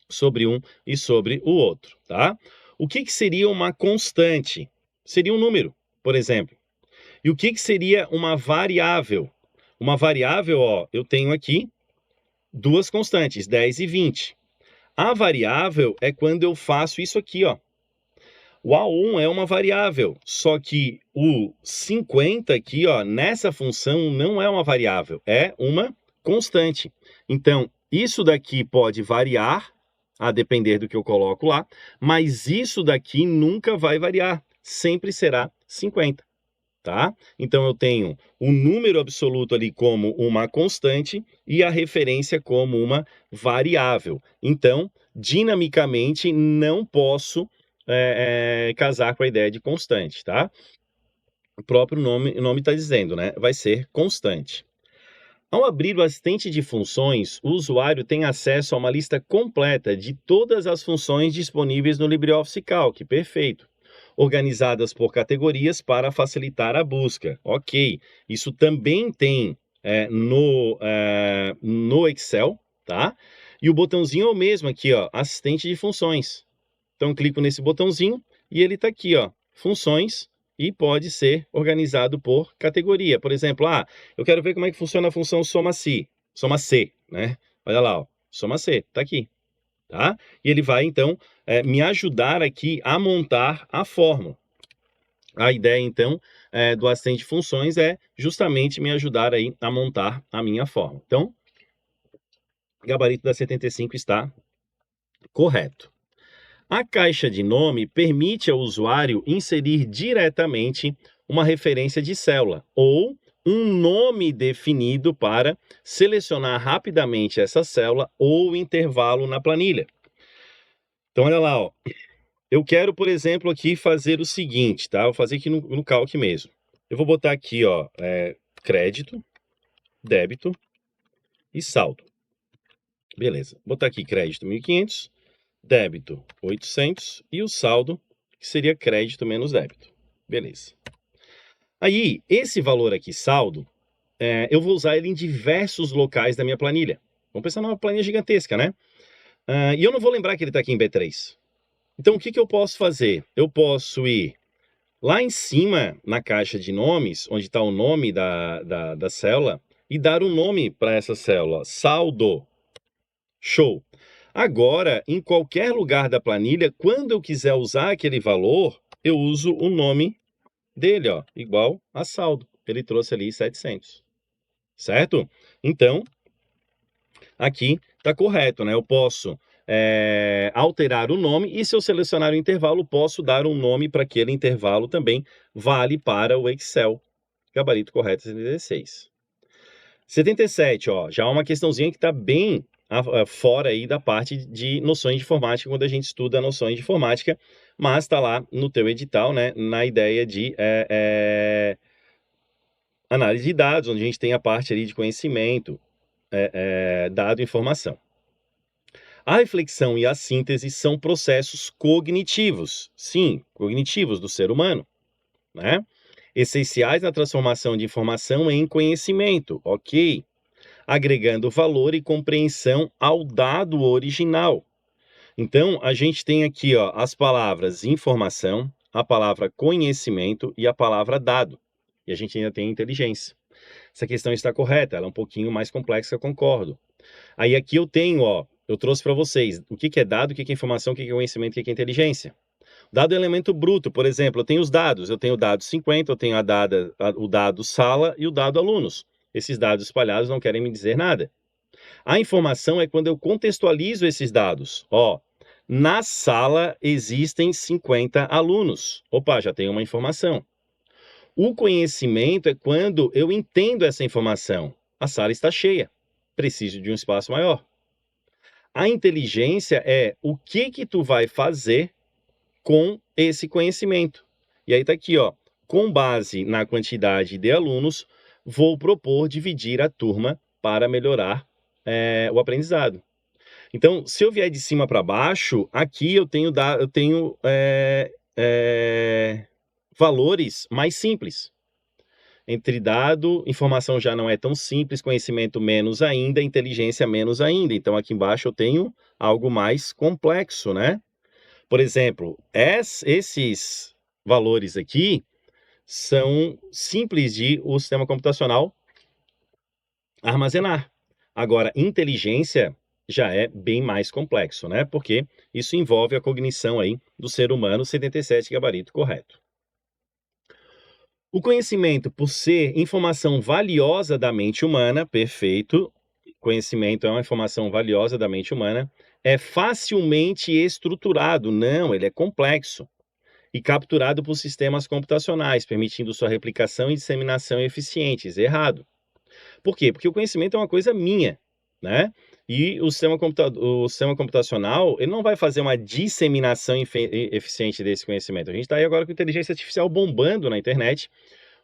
sobre um e sobre o outro, tá? O que seria uma constante? Seria um número, por exemplo. E o que seria uma variável? Uma variável, ó, eu tenho aqui duas constantes, 10 e 20. A variável é quando eu faço isso aqui, ó. O A1 é uma variável, só que o 50 aqui, ó, nessa função não é uma variável, é uma constante. Então, isso daqui pode variar, a depender do que eu coloco lá, mas isso daqui nunca vai variar, sempre será 50. Tá? Então eu tenho o número absoluto ali como uma constante e a referência como uma variável. Então, dinamicamente, não posso casar com a ideia de constante, tá? O próprio nome está dizendo, né? Vai ser constante. Ao abrir o assistente de funções, o usuário tem acesso a uma lista completa de todas as funções disponíveis no LibreOffice Calc. Perfeito. Organizadas por categorias para facilitar a busca. Ok, isso também tem no Excel, tá? E o botãozinho é o mesmo aqui, ó, assistente de funções. Então, clico nesse botãozinho e ele está aqui, ó, funções, e pode ser organizado por categoria. Por exemplo, eu quero ver como é que funciona a função soma-se, soma-C, né? Olha lá, ó, soma-C, está aqui, tá? E ele vai, então, me ajudar aqui a montar a fórmula. A ideia, então, do assistente de funções é justamente me ajudar aí a montar a minha fórmula. Então, o gabarito da 75 está correto. A caixa de nome permite ao usuário inserir diretamente uma referência de célula ou um nome definido para selecionar rapidamente essa célula ou intervalo na planilha. Então, olha lá, ó. Eu quero, por exemplo, aqui fazer o seguinte, tá? Vou fazer aqui no Calc mesmo. Eu vou botar aqui, ó, crédito, débito e saldo. Beleza. Vou botar aqui crédito 1.500, débito 800 e o saldo, que seria crédito menos débito. Beleza. Aí, esse valor aqui, saldo, eu vou usar ele em diversos locais da minha planilha. Vamos pensar numa planilha gigantesca, né? E eu não vou lembrar que ele está aqui em B3. Então, o que eu posso fazer? Eu posso ir lá em cima, na caixa de nomes, onde está o nome da célula, e dar um nome para essa célula, saldo. Show! Agora, em qualquer lugar da planilha, quando eu quiser usar aquele valor, eu uso o nome dele, ó, igual a saldo. Ele trouxe ali 700, certo? Então, aqui está correto, né? Eu posso alterar o nome e se eu selecionar o intervalo, posso dar um nome para aquele intervalo também. Vale para o Excel, gabarito correto 76. 77, ó, já uma questãozinha que está bem fora aí da parte de noções de informática, quando a gente estuda noções de informática, mas está lá no teu edital, né, na ideia de análise de dados, onde a gente tem a parte ali de conhecimento, dado e informação. A reflexão e a síntese são processos cognitivos, sim, cognitivos do ser humano, né? Essenciais na transformação de informação em conhecimento, ok? Agregando valor e compreensão ao dado original. Então, a gente tem aqui, ó, as palavras informação, a palavra conhecimento e a palavra dado. E a gente ainda tem inteligência. Essa questão está correta, ela é um pouquinho mais complexa, eu concordo. Aí aqui eu tenho, ó, eu trouxe para vocês o que é dado, o que é informação, o que é conhecimento, o que é inteligência. Dado é elemento bruto, por exemplo, eu tenho os dados, eu tenho o dado 50, eu tenho o dado sala e o dado alunos. Esses dados espalhados não querem me dizer nada. A informação é quando eu contextualizo esses dados. Ó, na sala existem 50 alunos. Opa, já tenho uma informação. O conhecimento é quando eu entendo essa informação. A sala está cheia. Preciso de um espaço maior. A inteligência é o que tu vai fazer com esse conhecimento. E aí tá aqui, ó, com base na quantidade de alunos, vou propor dividir a turma para melhorar o aprendizado. Então, se eu vier de cima para baixo, aqui eu tenho valores mais simples. Entre dado, informação já não é tão simples, conhecimento menos ainda, inteligência menos ainda. Então, aqui embaixo eu tenho algo mais complexo, né? Por exemplo, esses valores aqui são simples de o sistema computacional armazenar. Agora, inteligência já é bem mais complexo, né? Porque isso envolve a cognição aí do ser humano, 77 gabarito correto. O conhecimento, por ser informação valiosa da mente humana, perfeito, conhecimento é uma informação valiosa da mente humana, é facilmente estruturado, não, ele é complexo, e capturado por sistemas computacionais, permitindo sua replicação e disseminação eficientes. Errado. Por quê? Porque o conhecimento é uma coisa minha, né? E o sistema computacional, ele não vai fazer uma disseminação eficiente desse conhecimento. A gente está aí agora com inteligência artificial bombando na internet,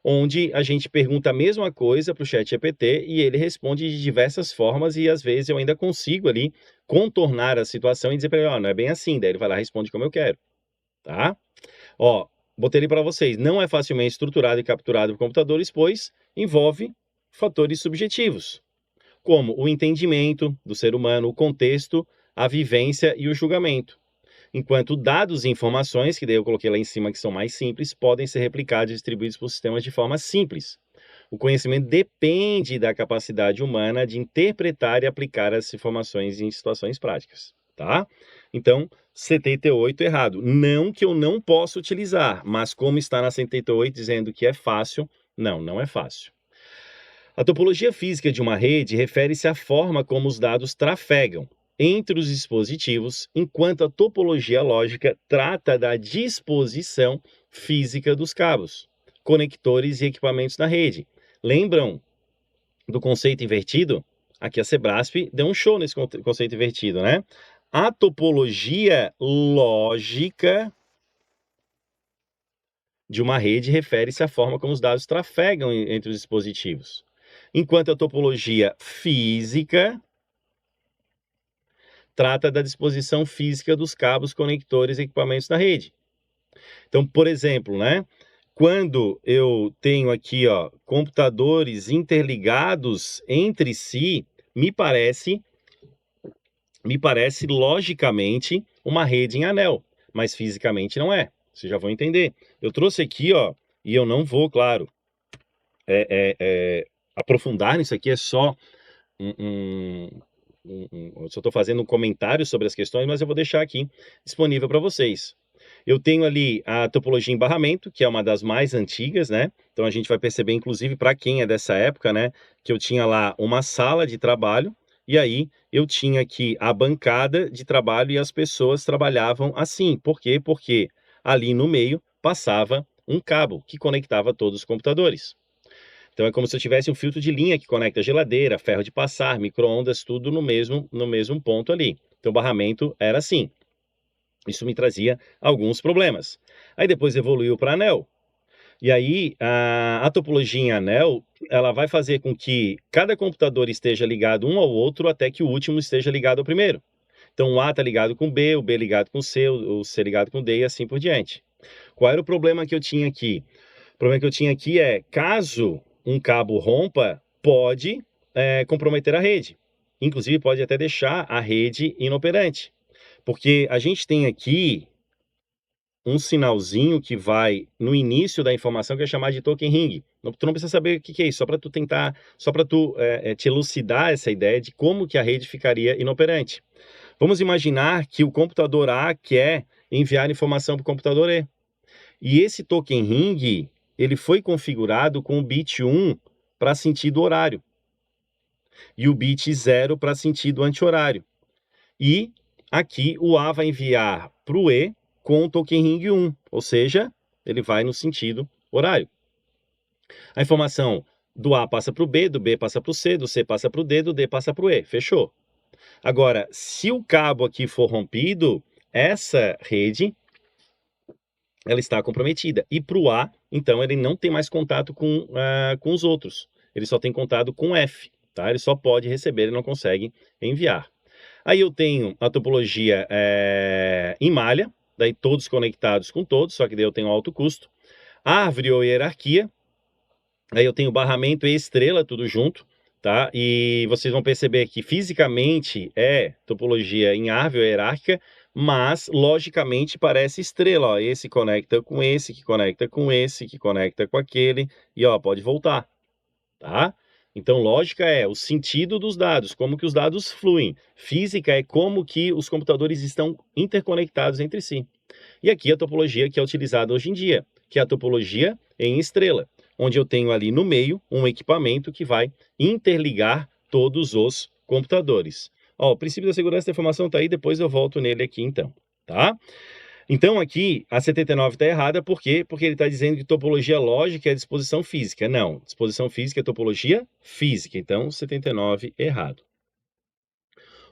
onde a gente pergunta a mesma coisa para o ChatGPT e ele responde de diversas formas e às vezes eu ainda consigo ali contornar a situação e dizer para ele, ó, não é bem assim, daí ele vai lá e responde como eu quero, tá? Ó, botei ali para vocês, não é facilmente estruturado e capturado por computadores, pois envolve fatores subjetivos, como o entendimento do ser humano, o contexto, a vivência e o julgamento. Enquanto dados e informações, que daí eu coloquei lá em cima que são mais simples, podem ser replicados e distribuídos por sistemas de forma simples. O conhecimento depende da capacidade humana de interpretar e aplicar as informações em situações práticas, tá? Então, 78 errado. Não que eu não possa utilizar, mas como está na 78 dizendo que é fácil, não é fácil. A topologia física de uma rede refere-se à forma como os dados trafegam entre os dispositivos, enquanto a topologia lógica trata da disposição física dos cabos, conectores e equipamentos na rede. Lembram do conceito invertido? Aqui a Sebrasp deu um show nesse conceito invertido, né? A topologia lógica de uma rede refere-se à forma como os dados trafegam entre os dispositivos, enquanto a topologia física trata da disposição física dos cabos, conectores e equipamentos na rede. Então, por exemplo, né, quando eu tenho aqui, ó, computadores interligados entre si, me parece logicamente uma rede em anel, mas fisicamente não é. Vocês já vão entender. Eu trouxe aqui, ó, e eu não vou, claro, aprofundar nisso aqui, é só eu só estou fazendo um comentário sobre as questões, mas eu vou deixar aqui disponível para vocês. Eu tenho ali a topologia em barramento, que é uma das mais antigas, né? Então a gente vai perceber, inclusive, para quem é dessa época, né? Que eu tinha lá uma sala de trabalho, e aí eu tinha aqui a bancada de trabalho e as pessoas trabalhavam assim. Por quê? Porque ali no meio passava um cabo que conectava todos os computadores. Então é como se eu tivesse um filtro de linha que conecta geladeira, ferro de passar, micro-ondas, tudo no mesmo ponto ali. Então o barramento era assim. Isso me trazia alguns problemas. Aí depois evoluiu para anel. E aí a topologia em anel, ela vai fazer com que cada computador esteja ligado um ao outro até que o último esteja ligado ao primeiro. Então o A está ligado com o B ligado com o C ligado com o D e assim por diante. Qual era o problema que eu tinha aqui? O problema que eu tinha aqui é, caso um cabo rompa, pode comprometer a rede. Inclusive pode até deixar a rede inoperante. Porque a gente tem aqui um sinalzinho que vai no início da informação que é chamado de token ring. Tu não precisa saber o que é isso, só para tu tentar, só para tu te elucidar essa ideia de como que a rede ficaria inoperante. Vamos imaginar que o computador A quer enviar informação para o computador E. E esse token ring, ele foi configurado com o bit 1 para sentido horário e o bit 0 para sentido anti-horário. E aqui o A vai enviar para o E com o token ring 1, ou seja, ele vai no sentido horário. A informação do A passa para o B, do B passa para o C, do C passa para o D, do D passa para o E. Fechou. Agora, se o cabo aqui for rompido, essa rede ela está comprometida. E para o A, então, ele não tem mais contato com os outros. Ele só tem contato com F. Tá? Ele só pode receber, ele não consegue enviar. Aí eu tenho a topologia em malha, daí todos conectados com todos, só que daí eu tenho alto custo. Árvore ou hierarquia, aí eu tenho barramento e estrela, tudo junto, tá? E vocês vão perceber que fisicamente é topologia em árvore ou hierárquica, mas logicamente parece estrela, ó. Esse conecta com esse, que conecta com esse, que conecta com aquele, e ó, pode voltar, tá? Então, lógica é o sentido dos dados, como que os dados fluem. Física é como que os computadores estão interconectados entre si. E aqui a topologia que é utilizada hoje em dia, que é a topologia em estrela, onde eu tenho ali no meio um equipamento que vai interligar todos os computadores. Ó, o princípio da segurança da informação está aí, depois eu volto nele aqui então, tá? Então aqui a 79 está errada, por quê? Porque ele está dizendo que topologia lógica é disposição física. Não, disposição física é topologia física, então 79 errado.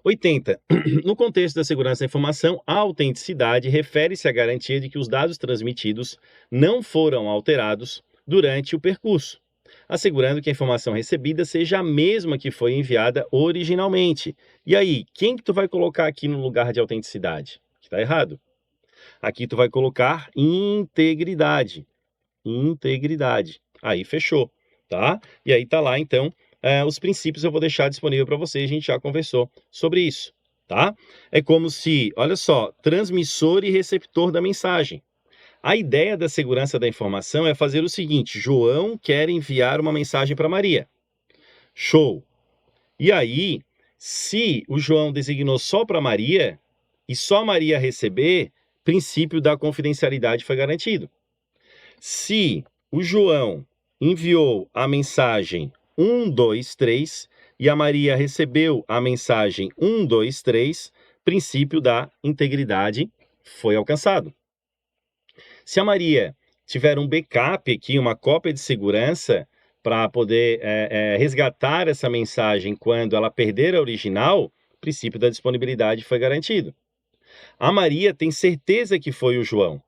80. No contexto da segurança da informação, a autenticidade refere-se à garantia de que os dados transmitidos não foram alterados durante o percurso, assegurando que a informação recebida seja a mesma que foi enviada originalmente. E aí, quem que tu vai colocar aqui no lugar de autenticidade? Está errado. Aqui tu vai colocar integridade. Integridade. Aí fechou, tá? E aí tá lá, então, os princípios eu vou deixar disponível para vocês, a gente já conversou sobre isso, tá? É como se, olha só, transmissor e receptor da mensagem. A ideia da segurança da informação é fazer o seguinte: João quer enviar uma mensagem para Maria. Show! E aí, se o João designou só para Maria e só Maria receber, princípio da confidencialidade foi garantido. Se o João enviou a mensagem 1, 2, 3 e a Maria recebeu a mensagem 1, 2, 3, princípio da integridade foi alcançado. Se a Maria tiver um backup aqui, uma cópia de segurança, para poder resgatar essa mensagem quando ela perder a original, o princípio da disponibilidade foi garantido. A Maria tem certeza que foi o João.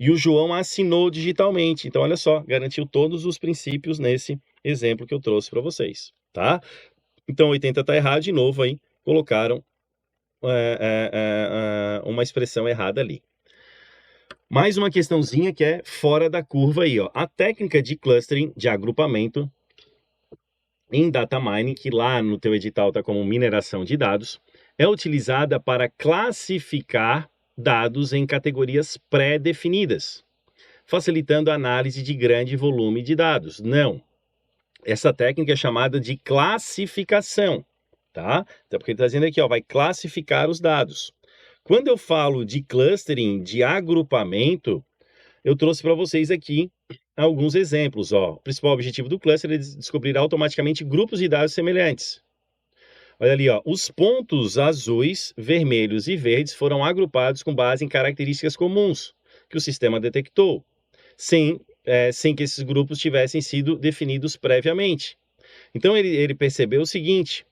E o João assinou digitalmente. Então, olha só, garantiu todos os princípios nesse exemplo que eu trouxe para vocês, tá? Então, 80 está errado de novo aí. Colocaram uma expressão errada ali. Mais uma questãozinha que é fora da curva aí, ó. A técnica de clustering, de agrupamento em data mining, que lá no teu edital está como mineração de dados, é utilizada para classificar dados em categorias pré-definidas, facilitando a análise de grande volume de dados. Não. Essa técnica é chamada de classificação, tá? Então, porque ele está dizendo aqui, ó, vai classificar os dados. Quando eu falo de clustering, de agrupamento, eu trouxe para vocês aqui alguns exemplos, ó. O principal objetivo do cluster é descobrir automaticamente grupos de dados semelhantes. Olha ali, ó, os pontos azuis, vermelhos e verdes foram agrupados com base em características comuns que o sistema detectou, sem sem que esses grupos tivessem sido definidos previamente. Então ele percebeu o seguinte,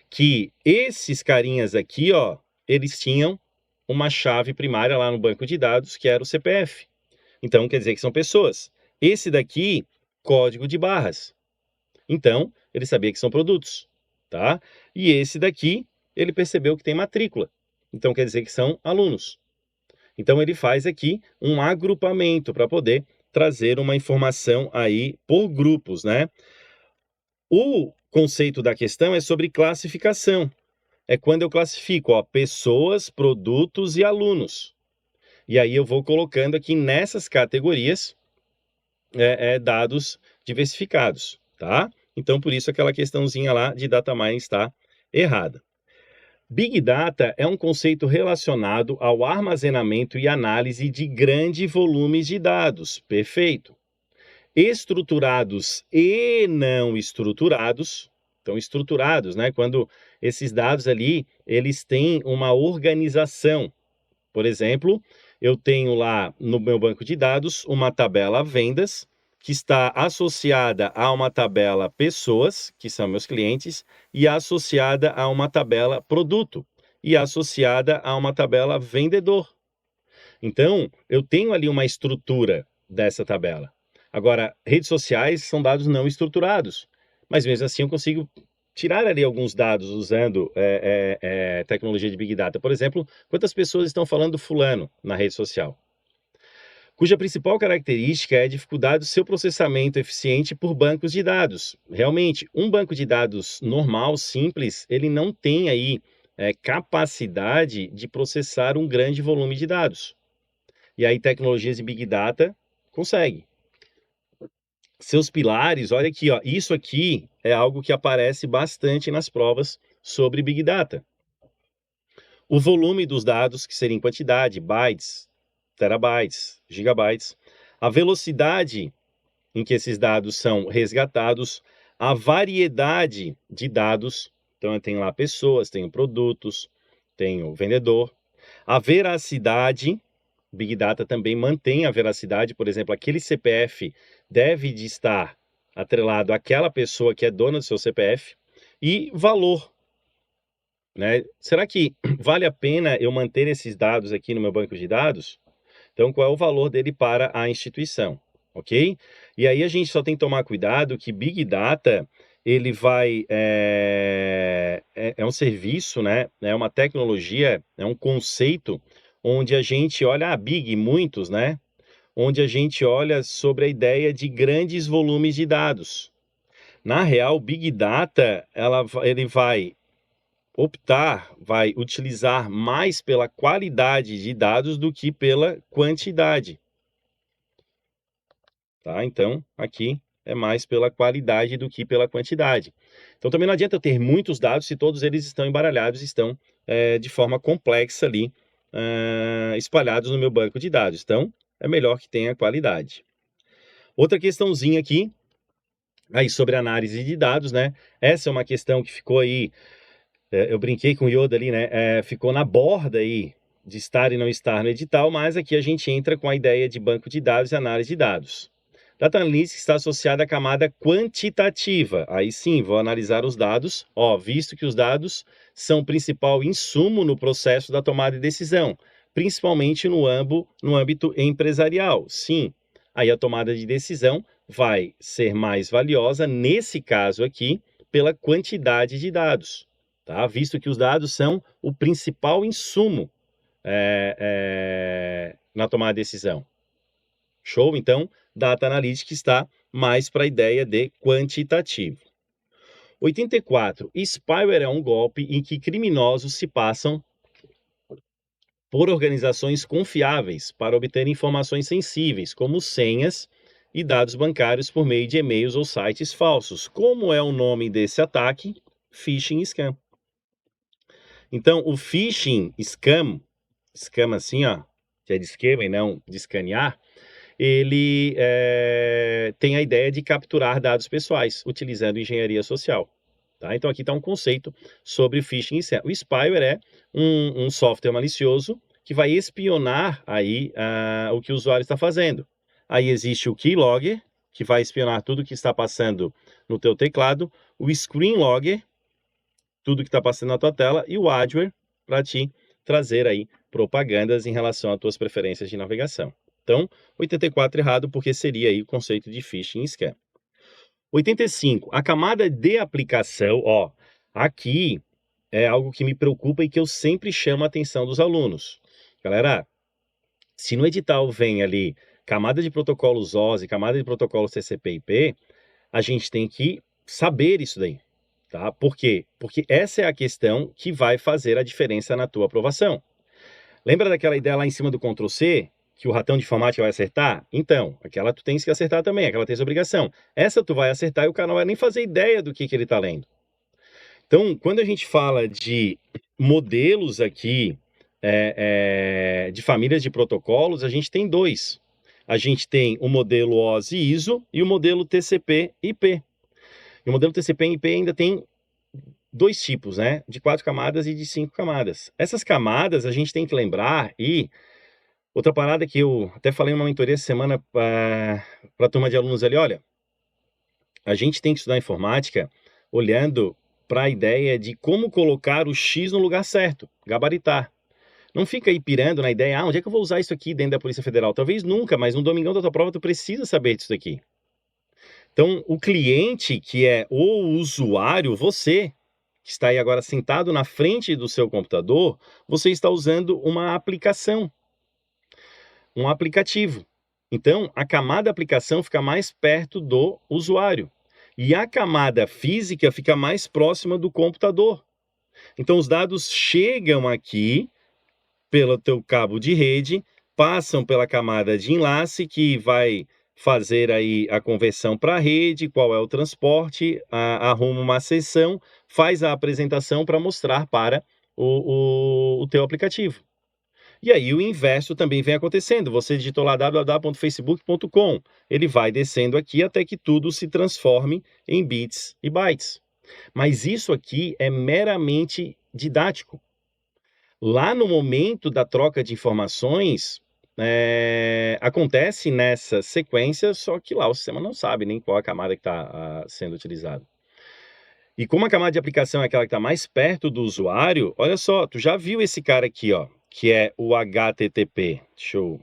que esses carinhas aqui, ó, eles tinham uma chave primária lá no banco de dados, que era o CPF. Então, quer dizer que são pessoas. Esse daqui, código de barras. Então, ele sabia que são produtos, tá? E esse daqui, ele percebeu que tem matrícula. Então, quer dizer que são alunos. Então, ele faz aqui um agrupamento para poder trazer uma informação aí por grupos, né? O conceito da questão é sobre classificação. É quando eu classifico, ó, pessoas, produtos e alunos. E aí eu vou colocando aqui nessas categorias dados diversificados, tá? Então, por isso aquela questãozinha lá de data mining está errada. Big Data é um conceito relacionado ao armazenamento e análise de grandes volumes de dados. Perfeito. Estruturados e não estruturados. Então, estruturados, né? Quando esses dados ali, eles têm uma organização. Por exemplo, eu tenho lá no meu banco de dados uma tabela vendas, que está associada a uma tabela pessoas, que são meus clientes, e associada a uma tabela produto, e associada a uma tabela vendedor. Então, eu tenho ali uma estrutura dessa tabela. Agora, redes sociais são dados não estruturados, mas mesmo assim eu consigo tirar ali alguns dados usando tecnologia de Big Data. Por exemplo, quantas pessoas estão falando fulano na rede social? Cuja principal característica é a dificuldade do seu processamento eficiente por bancos de dados. Realmente, um banco de dados normal, simples, ele não tem aí capacidade de processar um grande volume de dados. E aí tecnologias de Big Data consegue. Seus pilares, olha aqui, ó, isso aqui é algo que aparece bastante nas provas sobre Big Data. O volume dos dados, que seria em quantidade, bytes, terabytes, gigabytes, a velocidade em que esses dados são resgatados, a variedade de dados, então eu tenho lá pessoas, tenho produtos, tenho vendedor, a veracidade, Big Data também mantém a veracidade, por exemplo, aquele CPF deve de estar atrelado àquela pessoa que é dona do seu CPF, e valor, né? Será que vale a pena eu manter esses dados aqui no meu banco de dados? Então, qual é o valor dele para a instituição, ok? E aí a gente só tem que tomar cuidado que Big Data, ele vai... É um serviço, né? É uma tecnologia, é um conceito onde a gente olha, Big, muitos, né? Onde a gente olha sobre a ideia de grandes volumes de dados. Na real, Big Data, ele vai vai utilizar mais pela qualidade de dados do que pela quantidade. Tá? Então, aqui é mais pela qualidade do que pela quantidade. Então, também não adianta eu ter muitos dados se todos eles estão embaralhados, estão de forma complexa ali, espalhados no meu banco de dados. Então, é melhor que tenha qualidade. Outra questãozinha aqui, aí sobre análise de dados, né? Essa é uma questão que ficou aí, eu brinquei com o Yoda ali, né? Ficou na borda aí de estar e não estar no edital, mas aqui a gente entra com a ideia de banco de dados e análise de dados. Data Analytics está associada à camada quantitativa. Aí sim, vou analisar os dados, visto que os dados são o principal insumo no processo da tomada de decisão, principalmente no âmbito empresarial. Sim, aí a tomada de decisão vai ser mais valiosa, nesse caso aqui, pela quantidade de dados, tá? Visto que os dados são o principal insumo na tomada de decisão. Show? Então, Data Analytics está mais para a ideia de quantitativo. 84. Spyware é um golpe em que criminosos se passam por organizações confiáveis para obter informações sensíveis, como senhas e dados bancários por meio de e-mails ou sites falsos. Como é o nome desse ataque? Phishing Scam. Então, o Phishing Scam assim, ó, que é de esquema e não de escanear, ele tem a ideia de capturar dados pessoais, utilizando engenharia social. Tá? Então, aqui está um conceito sobre phishing. O spyware é um software malicioso que vai espionar aí o que o usuário está fazendo. Aí existe o Keylogger, que vai espionar tudo que está passando no teu teclado, o Screen Logger, tudo que está passando na tua tela, e o Adware, para te trazer aí propagandas em relação às tuas preferências de navegação. Então, 84 errado, porque seria aí o conceito de phishing scam. 85, a camada de aplicação, ó, aqui é algo que me preocupa e que eu sempre chamo a atenção dos alunos. Galera, se no edital vem ali camada de protocolos OSI, camada de protocolos TCP/IP, a gente tem que saber isso daí, tá? Por quê? Porque essa é a questão que vai fazer a diferença na tua aprovação. Lembra daquela ideia lá em cima do Ctrl+C, que o ratão de informática vai acertar? Então, aquela tu tens que acertar também, aquela tens obrigação. Essa tu vai acertar e o cara não vai nem fazer ideia do que ele está lendo. Então, quando a gente fala de modelos aqui, de famílias de protocolos, a gente tem dois. A gente tem o modelo OSI-ISO e o modelo TCP/IP. E o modelo TCP/IP ainda tem dois tipos, né? De 4 camadas e de 5 camadas. Essas camadas a gente tem que lembrar e outra parada que eu até falei numa mentoria essa semana para a turma de alunos ali, olha, a gente tem que estudar informática olhando para a ideia de como colocar o X no lugar certo, gabaritar. Não fica aí pirando na ideia, onde é que eu vou usar isso aqui dentro da Polícia Federal? Talvez nunca, mas no domingão da tua prova tu precisa saber disso daqui. Então, o cliente, que é o usuário, você, que está aí agora sentado na frente do seu computador, você está usando uma aplicação, um aplicativo. Então, a camada aplicação fica mais perto do usuário. E a camada física fica mais próxima do computador. Então, os dados chegam aqui pelo teu cabo de rede, passam pela camada de enlace, que vai fazer aí a conversão para a rede, qual é o transporte, arruma uma sessão, faz a apresentação para mostrar para o teu aplicativo. E aí o inverso também vem acontecendo. Você digitou lá www.facebook.com. Ele vai descendo aqui até que tudo se transforme em bits e bytes. Mas isso aqui é meramente didático. Lá no momento da troca de informações, acontece nessa sequência, só que lá o sistema não sabe nem qual a camada que está sendo utilizada. E como a camada de aplicação é aquela que está mais perto do usuário, olha só, tu já viu esse cara aqui, ó, que é o HTTP. Deixa eu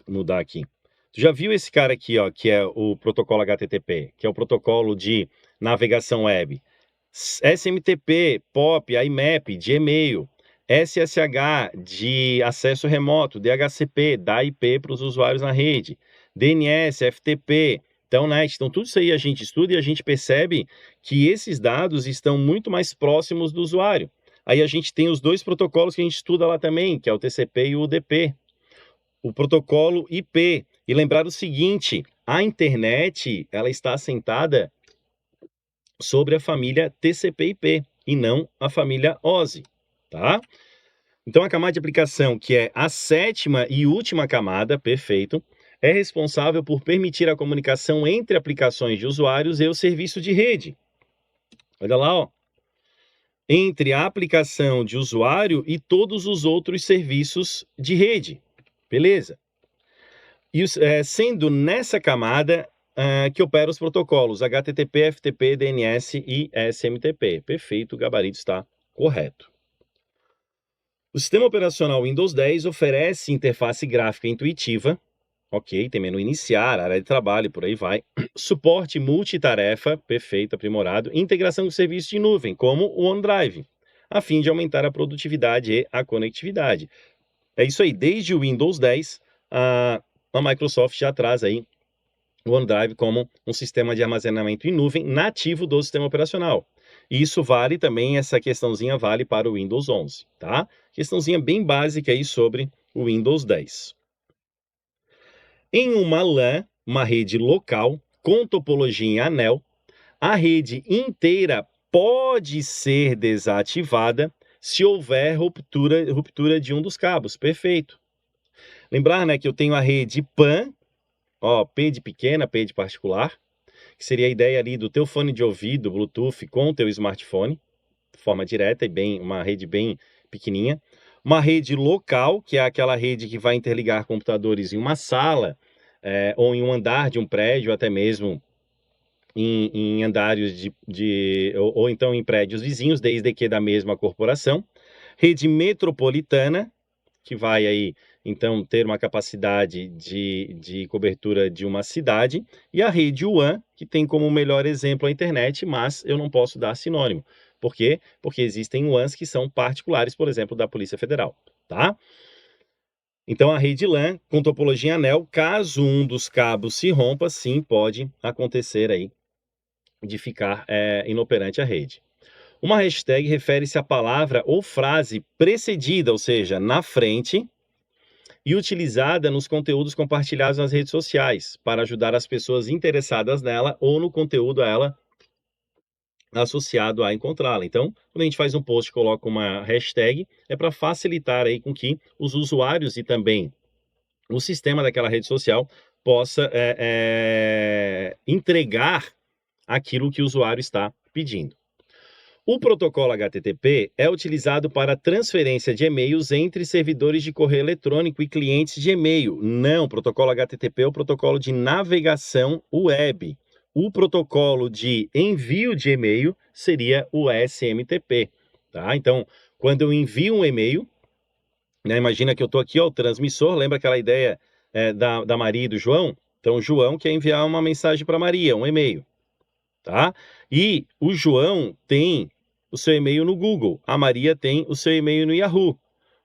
mudar aqui. Tu já viu esse cara aqui, ó, que é o protocolo HTTP, que é o protocolo de navegação web. SMTP, POP, IMAP, de e-mail. SSH, de acesso remoto. DHCP, dá IP para os usuários na rede. DNS, FTP, Telnet. Então, tudo isso aí a gente estuda e a gente percebe que esses dados estão muito mais próximos do usuário. Aí a gente tem os dois protocolos que a gente estuda lá também, que é o TCP e o UDP. O protocolo IP. E lembrar o seguinte, a internet, ela está assentada sobre a família TCP/IP e não a família OSI, tá? Então, a camada de aplicação, que é a 7ª e última camada, perfeito, é responsável por permitir a comunicação entre aplicações de usuários e o serviço de rede. Olha lá, ó. Entre a aplicação de usuário e todos os outros serviços de rede. Beleza? E sendo nessa camada que opera os protocolos HTTP, FTP, DNS e SMTP. Perfeito, o gabarito está correto. O sistema operacional Windows 10 oferece interface gráfica intuitiva, ok, tem menu iniciar, área de trabalho, por aí vai. Suporte multitarefa, perfeito, aprimorado. Integração com serviços de nuvem, como o OneDrive, a fim de aumentar a produtividade e a conectividade. É isso aí, desde o Windows 10, a Microsoft já traz aí o OneDrive como um sistema de armazenamento em nuvem nativo do sistema operacional. E isso vale também, essa questãozinha vale para o Windows 11, tá? Questãozinha bem básica aí sobre o Windows 10. Em uma LAN, uma rede local, com topologia em anel, a rede inteira pode ser desativada se houver ruptura de um dos cabos. Perfeito. Lembrar, né, que eu tenho a rede PAN, ó, P de pequena, P de particular, que seria a ideia ali do teu fone de ouvido, Bluetooth, com o teu smartphone, de forma direta e uma rede bem pequenininha. Uma rede local, que é aquela rede que vai interligar computadores em uma sala, ou em um andar de um prédio, até mesmo em andares ou então em prédios vizinhos, desde que da mesma corporação. Rede metropolitana, que vai aí, então, ter uma capacidade de cobertura de uma cidade, e a rede WAN, que tem como melhor exemplo a internet, mas eu não posso dar sinônimo. Por quê? Porque existem WANs que são particulares, por exemplo, da Polícia Federal, tá? Então, a rede LAN, com topologia anel, caso um dos cabos se rompa, sim, pode acontecer aí de ficar inoperante a rede. Uma hashtag refere-se à palavra ou frase precedida, ou seja, na frente, e utilizada nos conteúdos compartilhados nas redes sociais, para ajudar as pessoas interessadas nela ou no conteúdo a ela associado a encontrá-la. Então, quando a gente faz um post e coloca uma hashtag, é para facilitar aí com que os usuários e também o sistema daquela rede social possa entregar aquilo que o usuário está pedindo. O protocolo HTTP é utilizado para transferência de e-mails entre servidores de correio eletrônico e clientes de e-mail. Não, o protocolo HTTP é o protocolo de navegação web. O protocolo de envio de e-mail seria o SMTP, tá? Então, quando eu envio um e-mail, né, imagina que eu estou aqui, ó, o transmissor, lembra aquela ideia da Maria e do João? Então, o João quer enviar uma mensagem para Maria, um e-mail, tá? E o João tem o seu e-mail no Google, a Maria tem o seu e-mail no Yahoo.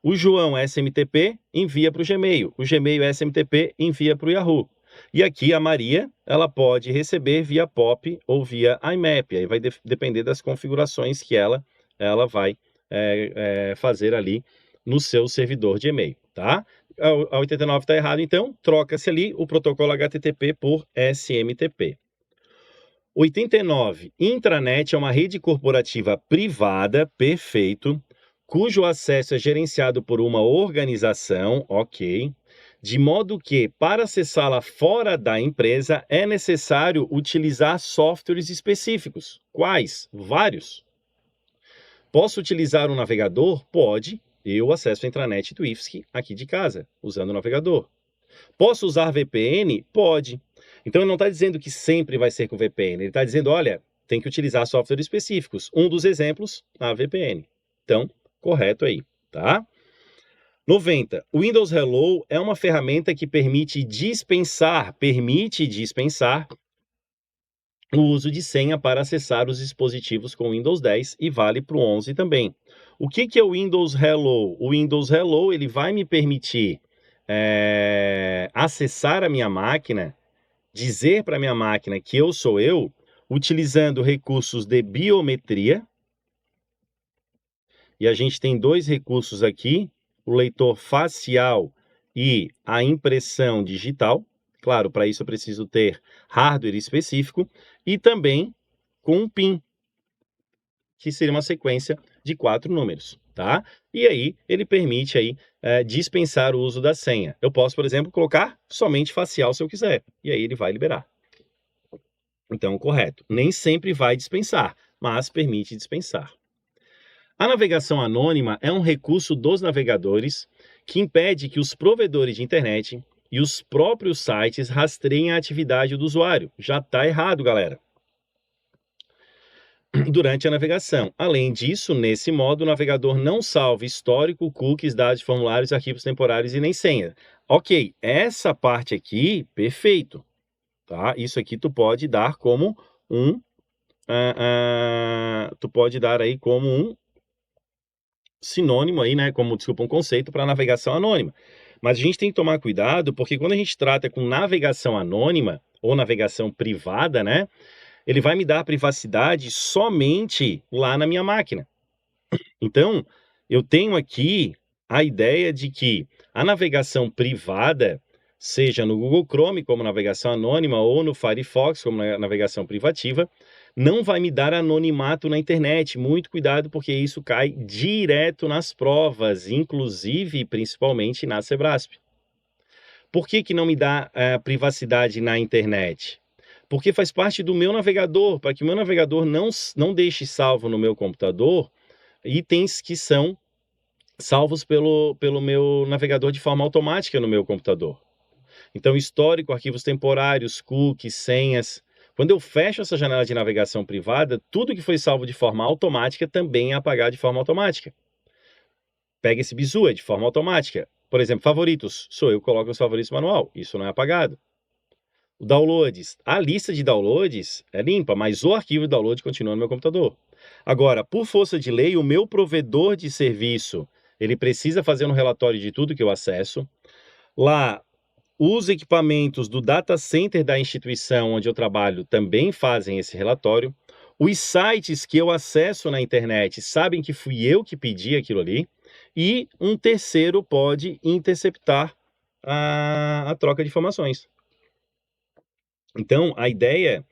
O João SMTP envia para o Gmail, o Gmail SMTP envia para o Yahoo. E aqui a Maria, ela pode receber via POP ou via IMAP, aí vai depender das configurações que ela vai fazer ali no seu servidor de e-mail, tá? A 89 está errado, então troca-se ali o protocolo HTTP por SMTP. 89. Intranet é uma rede corporativa privada, perfeito, cujo acesso é gerenciado por uma organização, ok, de modo que, para acessá-la fora da empresa, é necessário utilizar softwares específicos. Quais? Vários. Posso utilizar um navegador? Pode. Eu acesso a intranet do IFSC aqui de casa, usando o navegador. Posso usar VPN? Pode. Então, ele não está dizendo que sempre vai ser com VPN. Ele está dizendo, olha, tem que utilizar softwares específicos. Um dos exemplos, a VPN. Então, correto aí, tá? 90. O Windows Hello é uma ferramenta que permite dispensar o uso de senha para acessar os dispositivos com Windows 10 e vale para o 11 também. O que é o Windows Hello? O Windows Hello ele vai me permitir acessar a minha máquina, dizer para a minha máquina que eu sou eu, utilizando recursos de biometria. E a gente tem dois recursos aqui, o leitor facial e a impressão digital. Claro, para isso eu preciso ter hardware específico e também com um PIN, que seria uma sequência de 4 números, tá? E aí ele permite aí dispensar o uso da senha. Eu posso, por exemplo, colocar somente facial se eu quiser, e aí ele vai liberar. Então, correto. Nem sempre vai dispensar, mas permite dispensar. A navegação anônima é um recurso dos navegadores que impede que os provedores de internet e os próprios sites rastreiem a atividade do usuário. Já está errado, galera. Durante a navegação. Além disso, nesse modo, o navegador não salva histórico, cookies, dados de formulários, arquivos temporários e nem senha. Ok, essa parte aqui, perfeito. Tá? Isso aqui tu pode dar como tu pode dar aí como um sinônimo aí, né? Como, desculpa, um conceito para navegação anônima. Mas a gente tem que tomar cuidado, porque quando a gente trata com navegação anônima ou navegação privada, né? Ele vai me dar privacidade somente lá na minha máquina. Então, eu tenho aqui a ideia de que a navegação privada, seja no Google Chrome como navegação anônima ou no Firefox como navegação privativa, não vai me dar anonimato na internet. Muito cuidado, porque isso cai direto nas provas, inclusive e principalmente na Sebrasp. Por que não me dá privacidade na internet? Porque faz parte do meu navegador, para que o meu navegador não deixe salvo no meu computador itens que são salvos pelo meu navegador de forma automática no meu computador. Então, histórico, arquivos temporários, cookies, senhas. Quando eu fecho essa janela de navegação privada, tudo que foi salvo de forma automática também é apagado de forma automática. Pega esse bizu, é de forma automática. Por exemplo, favoritos. Sou eu que coloco os favoritos manual. Isso não é apagado. O downloads. A lista de downloads é limpa, mas o arquivo de download continua no meu computador. Agora, por força de lei, o meu provedor de serviço, ele precisa fazer um relatório de tudo que eu acesso. Lá, os equipamentos do data center da instituição onde eu trabalho também fazem esse relatório. Os sites que eu acesso na internet sabem que fui eu que pedi aquilo ali. E um terceiro pode interceptar a troca de informações. Então, a ideia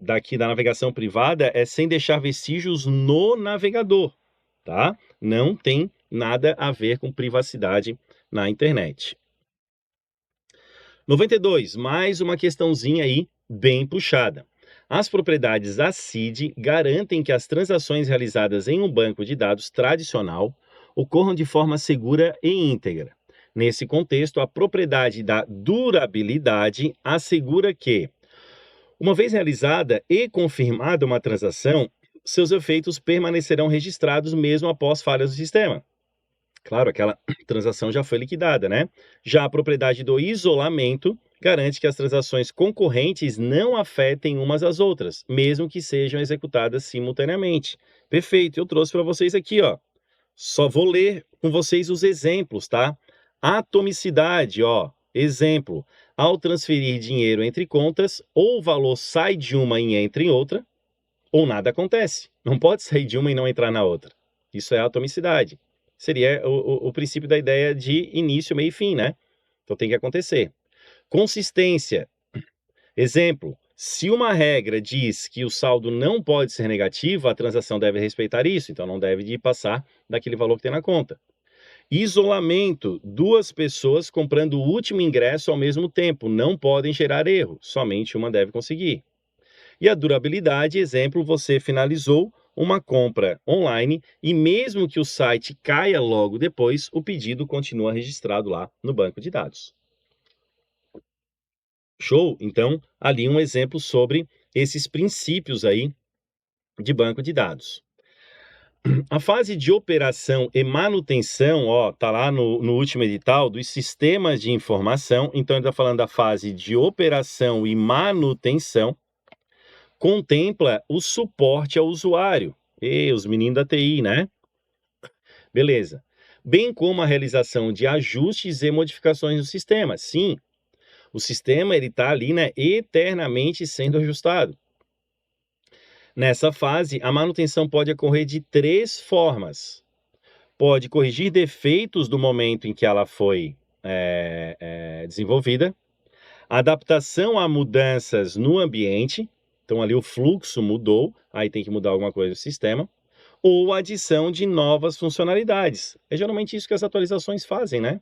daqui da navegação privada é sem deixar vestígios no navegador, tá? Não tem nada a ver com privacidade na internet. 92, mais uma questãozinha aí bem puxada. As propriedades ACID garantem que as transações realizadas em um banco de dados tradicional ocorram de forma segura e íntegra. Nesse contexto, a propriedade da durabilidade assegura que, uma vez realizada e confirmada uma transação, seus efeitos permanecerão registrados mesmo após falhas do sistema. Claro, aquela transação já foi liquidada, né? Já a propriedade do isolamento garante que as transações concorrentes não afetem umas às outras, mesmo que sejam executadas simultaneamente. Perfeito, eu trouxe para vocês aqui, ó. Só vou ler com vocês os exemplos, tá? Atomicidade, ó. Exemplo, ao transferir dinheiro entre contas, ou o valor sai de uma e entra em outra, ou nada acontece. Não pode sair de uma e não entrar na outra. Isso é atomicidade. Seria o princípio da ideia de início, meio e fim, né? Então tem que acontecer. Consistência. Exemplo, se uma regra diz que o saldo não pode ser negativo, a transação deve respeitar isso, então não deve passar daquele valor que tem na conta. Isolamento, duas pessoas comprando o último ingresso ao mesmo tempo, não podem gerar erro, somente uma deve conseguir. E a durabilidade, exemplo, você finalizou uma compra online e mesmo que o site caia logo depois, o pedido continua registrado lá no banco de dados. Show? Então, ali um exemplo sobre esses princípios aí de banco de dados. A fase de operação e manutenção, ó, tá lá no último edital dos sistemas de informação, então ele está falando da fase de operação e manutenção, contempla o suporte ao usuário. E os meninos da TI, né? Beleza. Bem como a realização de ajustes e modificações no sistema. Sim, o sistema ele está ali, né, eternamente sendo ajustado. Nessa fase, a manutenção pode ocorrer de três formas. Pode corrigir defeitos do momento em que ela foi desenvolvida, adaptação a mudanças no ambiente, então ali o fluxo mudou, aí tem que mudar alguma coisa no sistema, ou adição de novas funcionalidades. É geralmente isso que as atualizações fazem, né?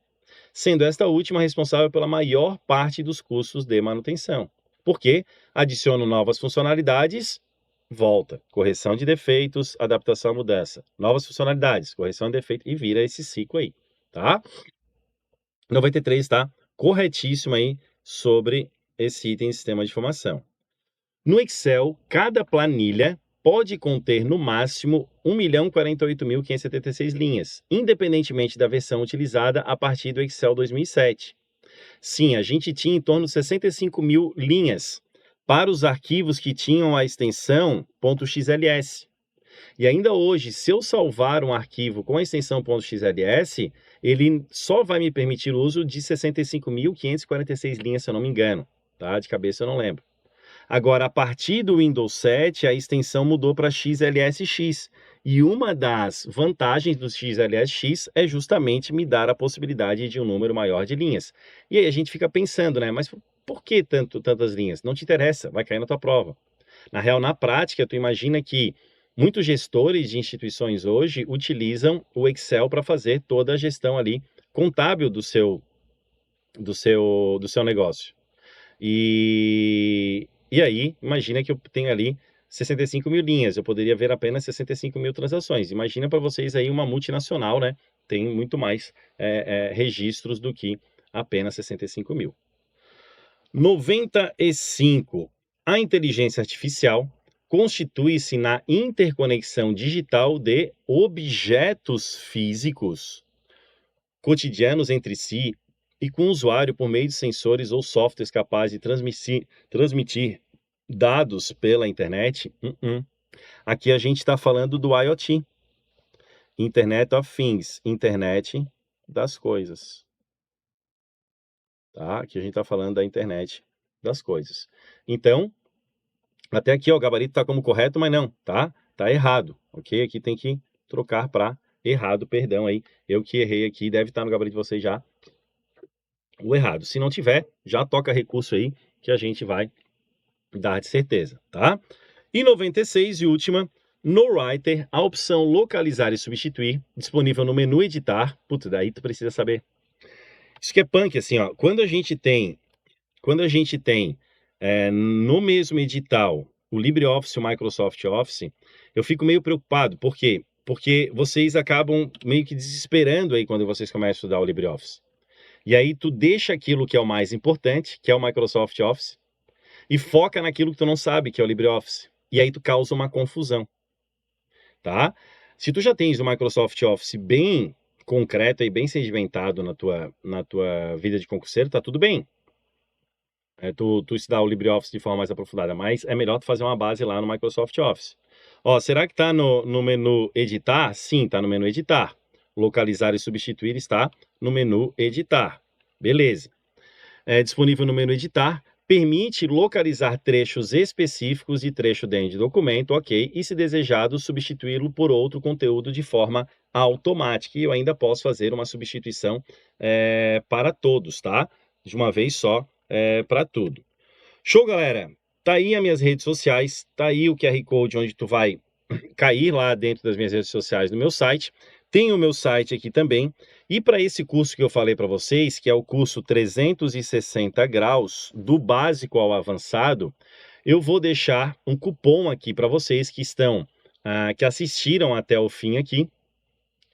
Sendo esta última responsável pela maior parte dos custos de manutenção. Porque adiciono novas funcionalidades, volta. Correção de defeitos, adaptação à mudança. Novas funcionalidades, correção de defeito e vira esse ciclo aí, tá? 93, tá? Corretíssimo aí sobre esse item de sistema de informação. No Excel, cada planilha pode conter no máximo 1.048.576 linhas, independentemente da versão utilizada a partir do Excel 2007. Sim, a gente tinha em torno de 65 mil linhas para os arquivos que tinham a extensão .xls. E ainda hoje, se eu salvar um arquivo com a extensão .xls, ele só vai me permitir o uso de 65.546 linhas, se eu não me engano. Tá? De cabeça eu não lembro. Agora, a partir do Windows 7, a extensão mudou para XLSX. E uma das vantagens do XLSX é justamente me dar a possibilidade de um número maior de linhas. E aí a gente fica pensando, né? Mas por que tantas linhas? Não te interessa, vai cair na tua prova. Na real, na prática, tu imagina que muitos gestores de instituições hoje utilizam o Excel para fazer toda a gestão ali contábil do seu negócio. E aí, imagina que eu tenho ali 65 mil linhas, eu poderia ver apenas 65 mil transações. Imagina para vocês aí uma multinacional, né? Tem muito mais registros do que apenas 65 mil. 95. A inteligência artificial constitui-se na interconexão digital de objetos físicos cotidianos entre si e com o usuário por meio de sensores ou softwares capazes de transmitir dados pela internet. Aqui a gente está falando do IoT, Internet of Things, internet das coisas. Tá? Aqui a gente está falando da internet das coisas. Então, até aqui ó, o gabarito está como correto, mas não, tá? Tá errado, ok? Aqui tem que trocar para errado, perdão aí. Eu que errei aqui, deve estar no gabarito de vocês já o errado. Se não tiver, já toca recurso aí que a gente vai dar de certeza, tá? E 96 e última, no Writer, a opção localizar e substituir, disponível no menu editar. Putz, daí tu precisa saber. Isso que é punk, assim, ó. Quando a gente tem no mesmo edital o LibreOffice e o Microsoft Office, eu fico meio preocupado. Por quê? Porque vocês acabam meio que desesperando aí quando vocês começam a estudar o LibreOffice. E aí tu deixa aquilo que é o mais importante, que é o Microsoft Office, e foca naquilo que tu não sabe, que é o LibreOffice. E aí tu causa uma confusão, tá? Se tu já tens o Microsoft Office bem concreto e bem sedimentado na tua vida de concurseiro, tá tudo bem. Tu estudar o LibreOffice de forma mais aprofundada, mas é melhor tu fazer uma base lá no Microsoft Office. Ó, será que tá no menu editar? Sim, tá no menu editar. Localizar e substituir está no menu editar. Beleza. É disponível no menu editar, permite localizar trechos específicos de trecho dentro de documento, ok, e se desejado, substituí-lo por outro conteúdo de forma automática. E eu ainda posso fazer uma substituição para todos, tá? De uma vez só, para tudo. Show, galera? Tá aí as minhas redes sociais, tá aí o QR Code onde tu vai cair lá dentro das minhas redes sociais no meu site. Tem o meu site aqui também. E para esse curso que eu falei para vocês, que é o curso 360 graus, do básico ao avançado, eu vou deixar um cupom aqui para vocês que assistiram até o fim aqui,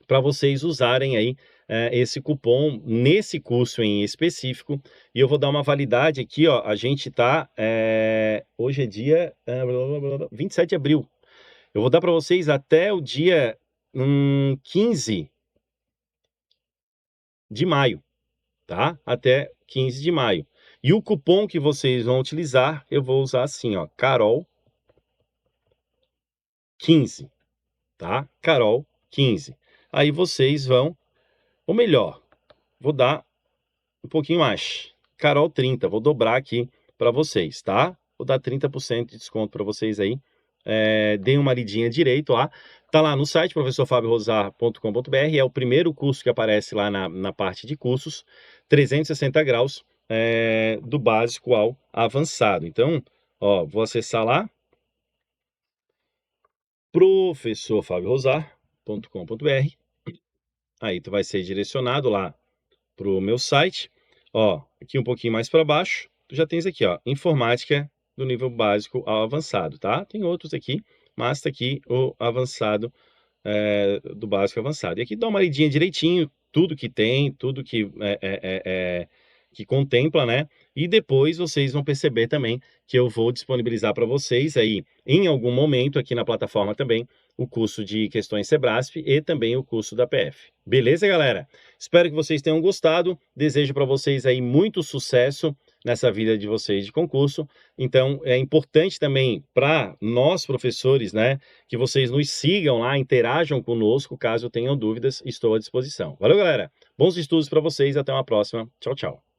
para vocês usarem aí esse cupom nesse curso em específico. E eu vou dar uma validade aqui, ó. A gente tá, hoje é dia 27 de abril. Eu vou dar para vocês até o dia 15 de maio, tá? Até 15 de maio. E o cupom que vocês vão utilizar, eu vou usar assim, ó, Carol 15, tá? Carol 15. Aí vocês vão, ou melhor, vou dar um pouquinho mais. Carol 30, vou dobrar aqui para vocês, tá? Vou dar 30% de desconto para vocês aí. Deem uma lidinha direito lá. Tá lá no site, professorfabiorosar.com.br, é o primeiro curso que aparece lá na parte de cursos, 360 graus, do básico ao avançado. Então, ó, vou acessar lá, professorfabiorosar.com.br, aí tu vai ser direcionado lá pro meu site. Ó, aqui um pouquinho mais para baixo, tu já tens aqui, ó, informática do nível básico ao avançado, tá? Tem outros aqui, mas tá aqui o avançado, do básico ao avançado. E aqui dá uma lidinha direitinho, tudo que tem, tudo que contempla, né? E depois vocês vão perceber também que eu vou disponibilizar para vocês aí, em algum momento aqui na plataforma também, o curso de questões Sebrasp e também o curso da PF. Beleza, galera? Espero que vocês tenham gostado. Desejo para vocês aí muito sucesso nessa vida de vocês de concurso. Então, é importante também para nós, professores, né, que vocês nos sigam lá, interajam conosco, caso tenham dúvidas, estou à disposição. Valeu, galera! Bons estudos para vocês, até uma próxima. Tchau, tchau.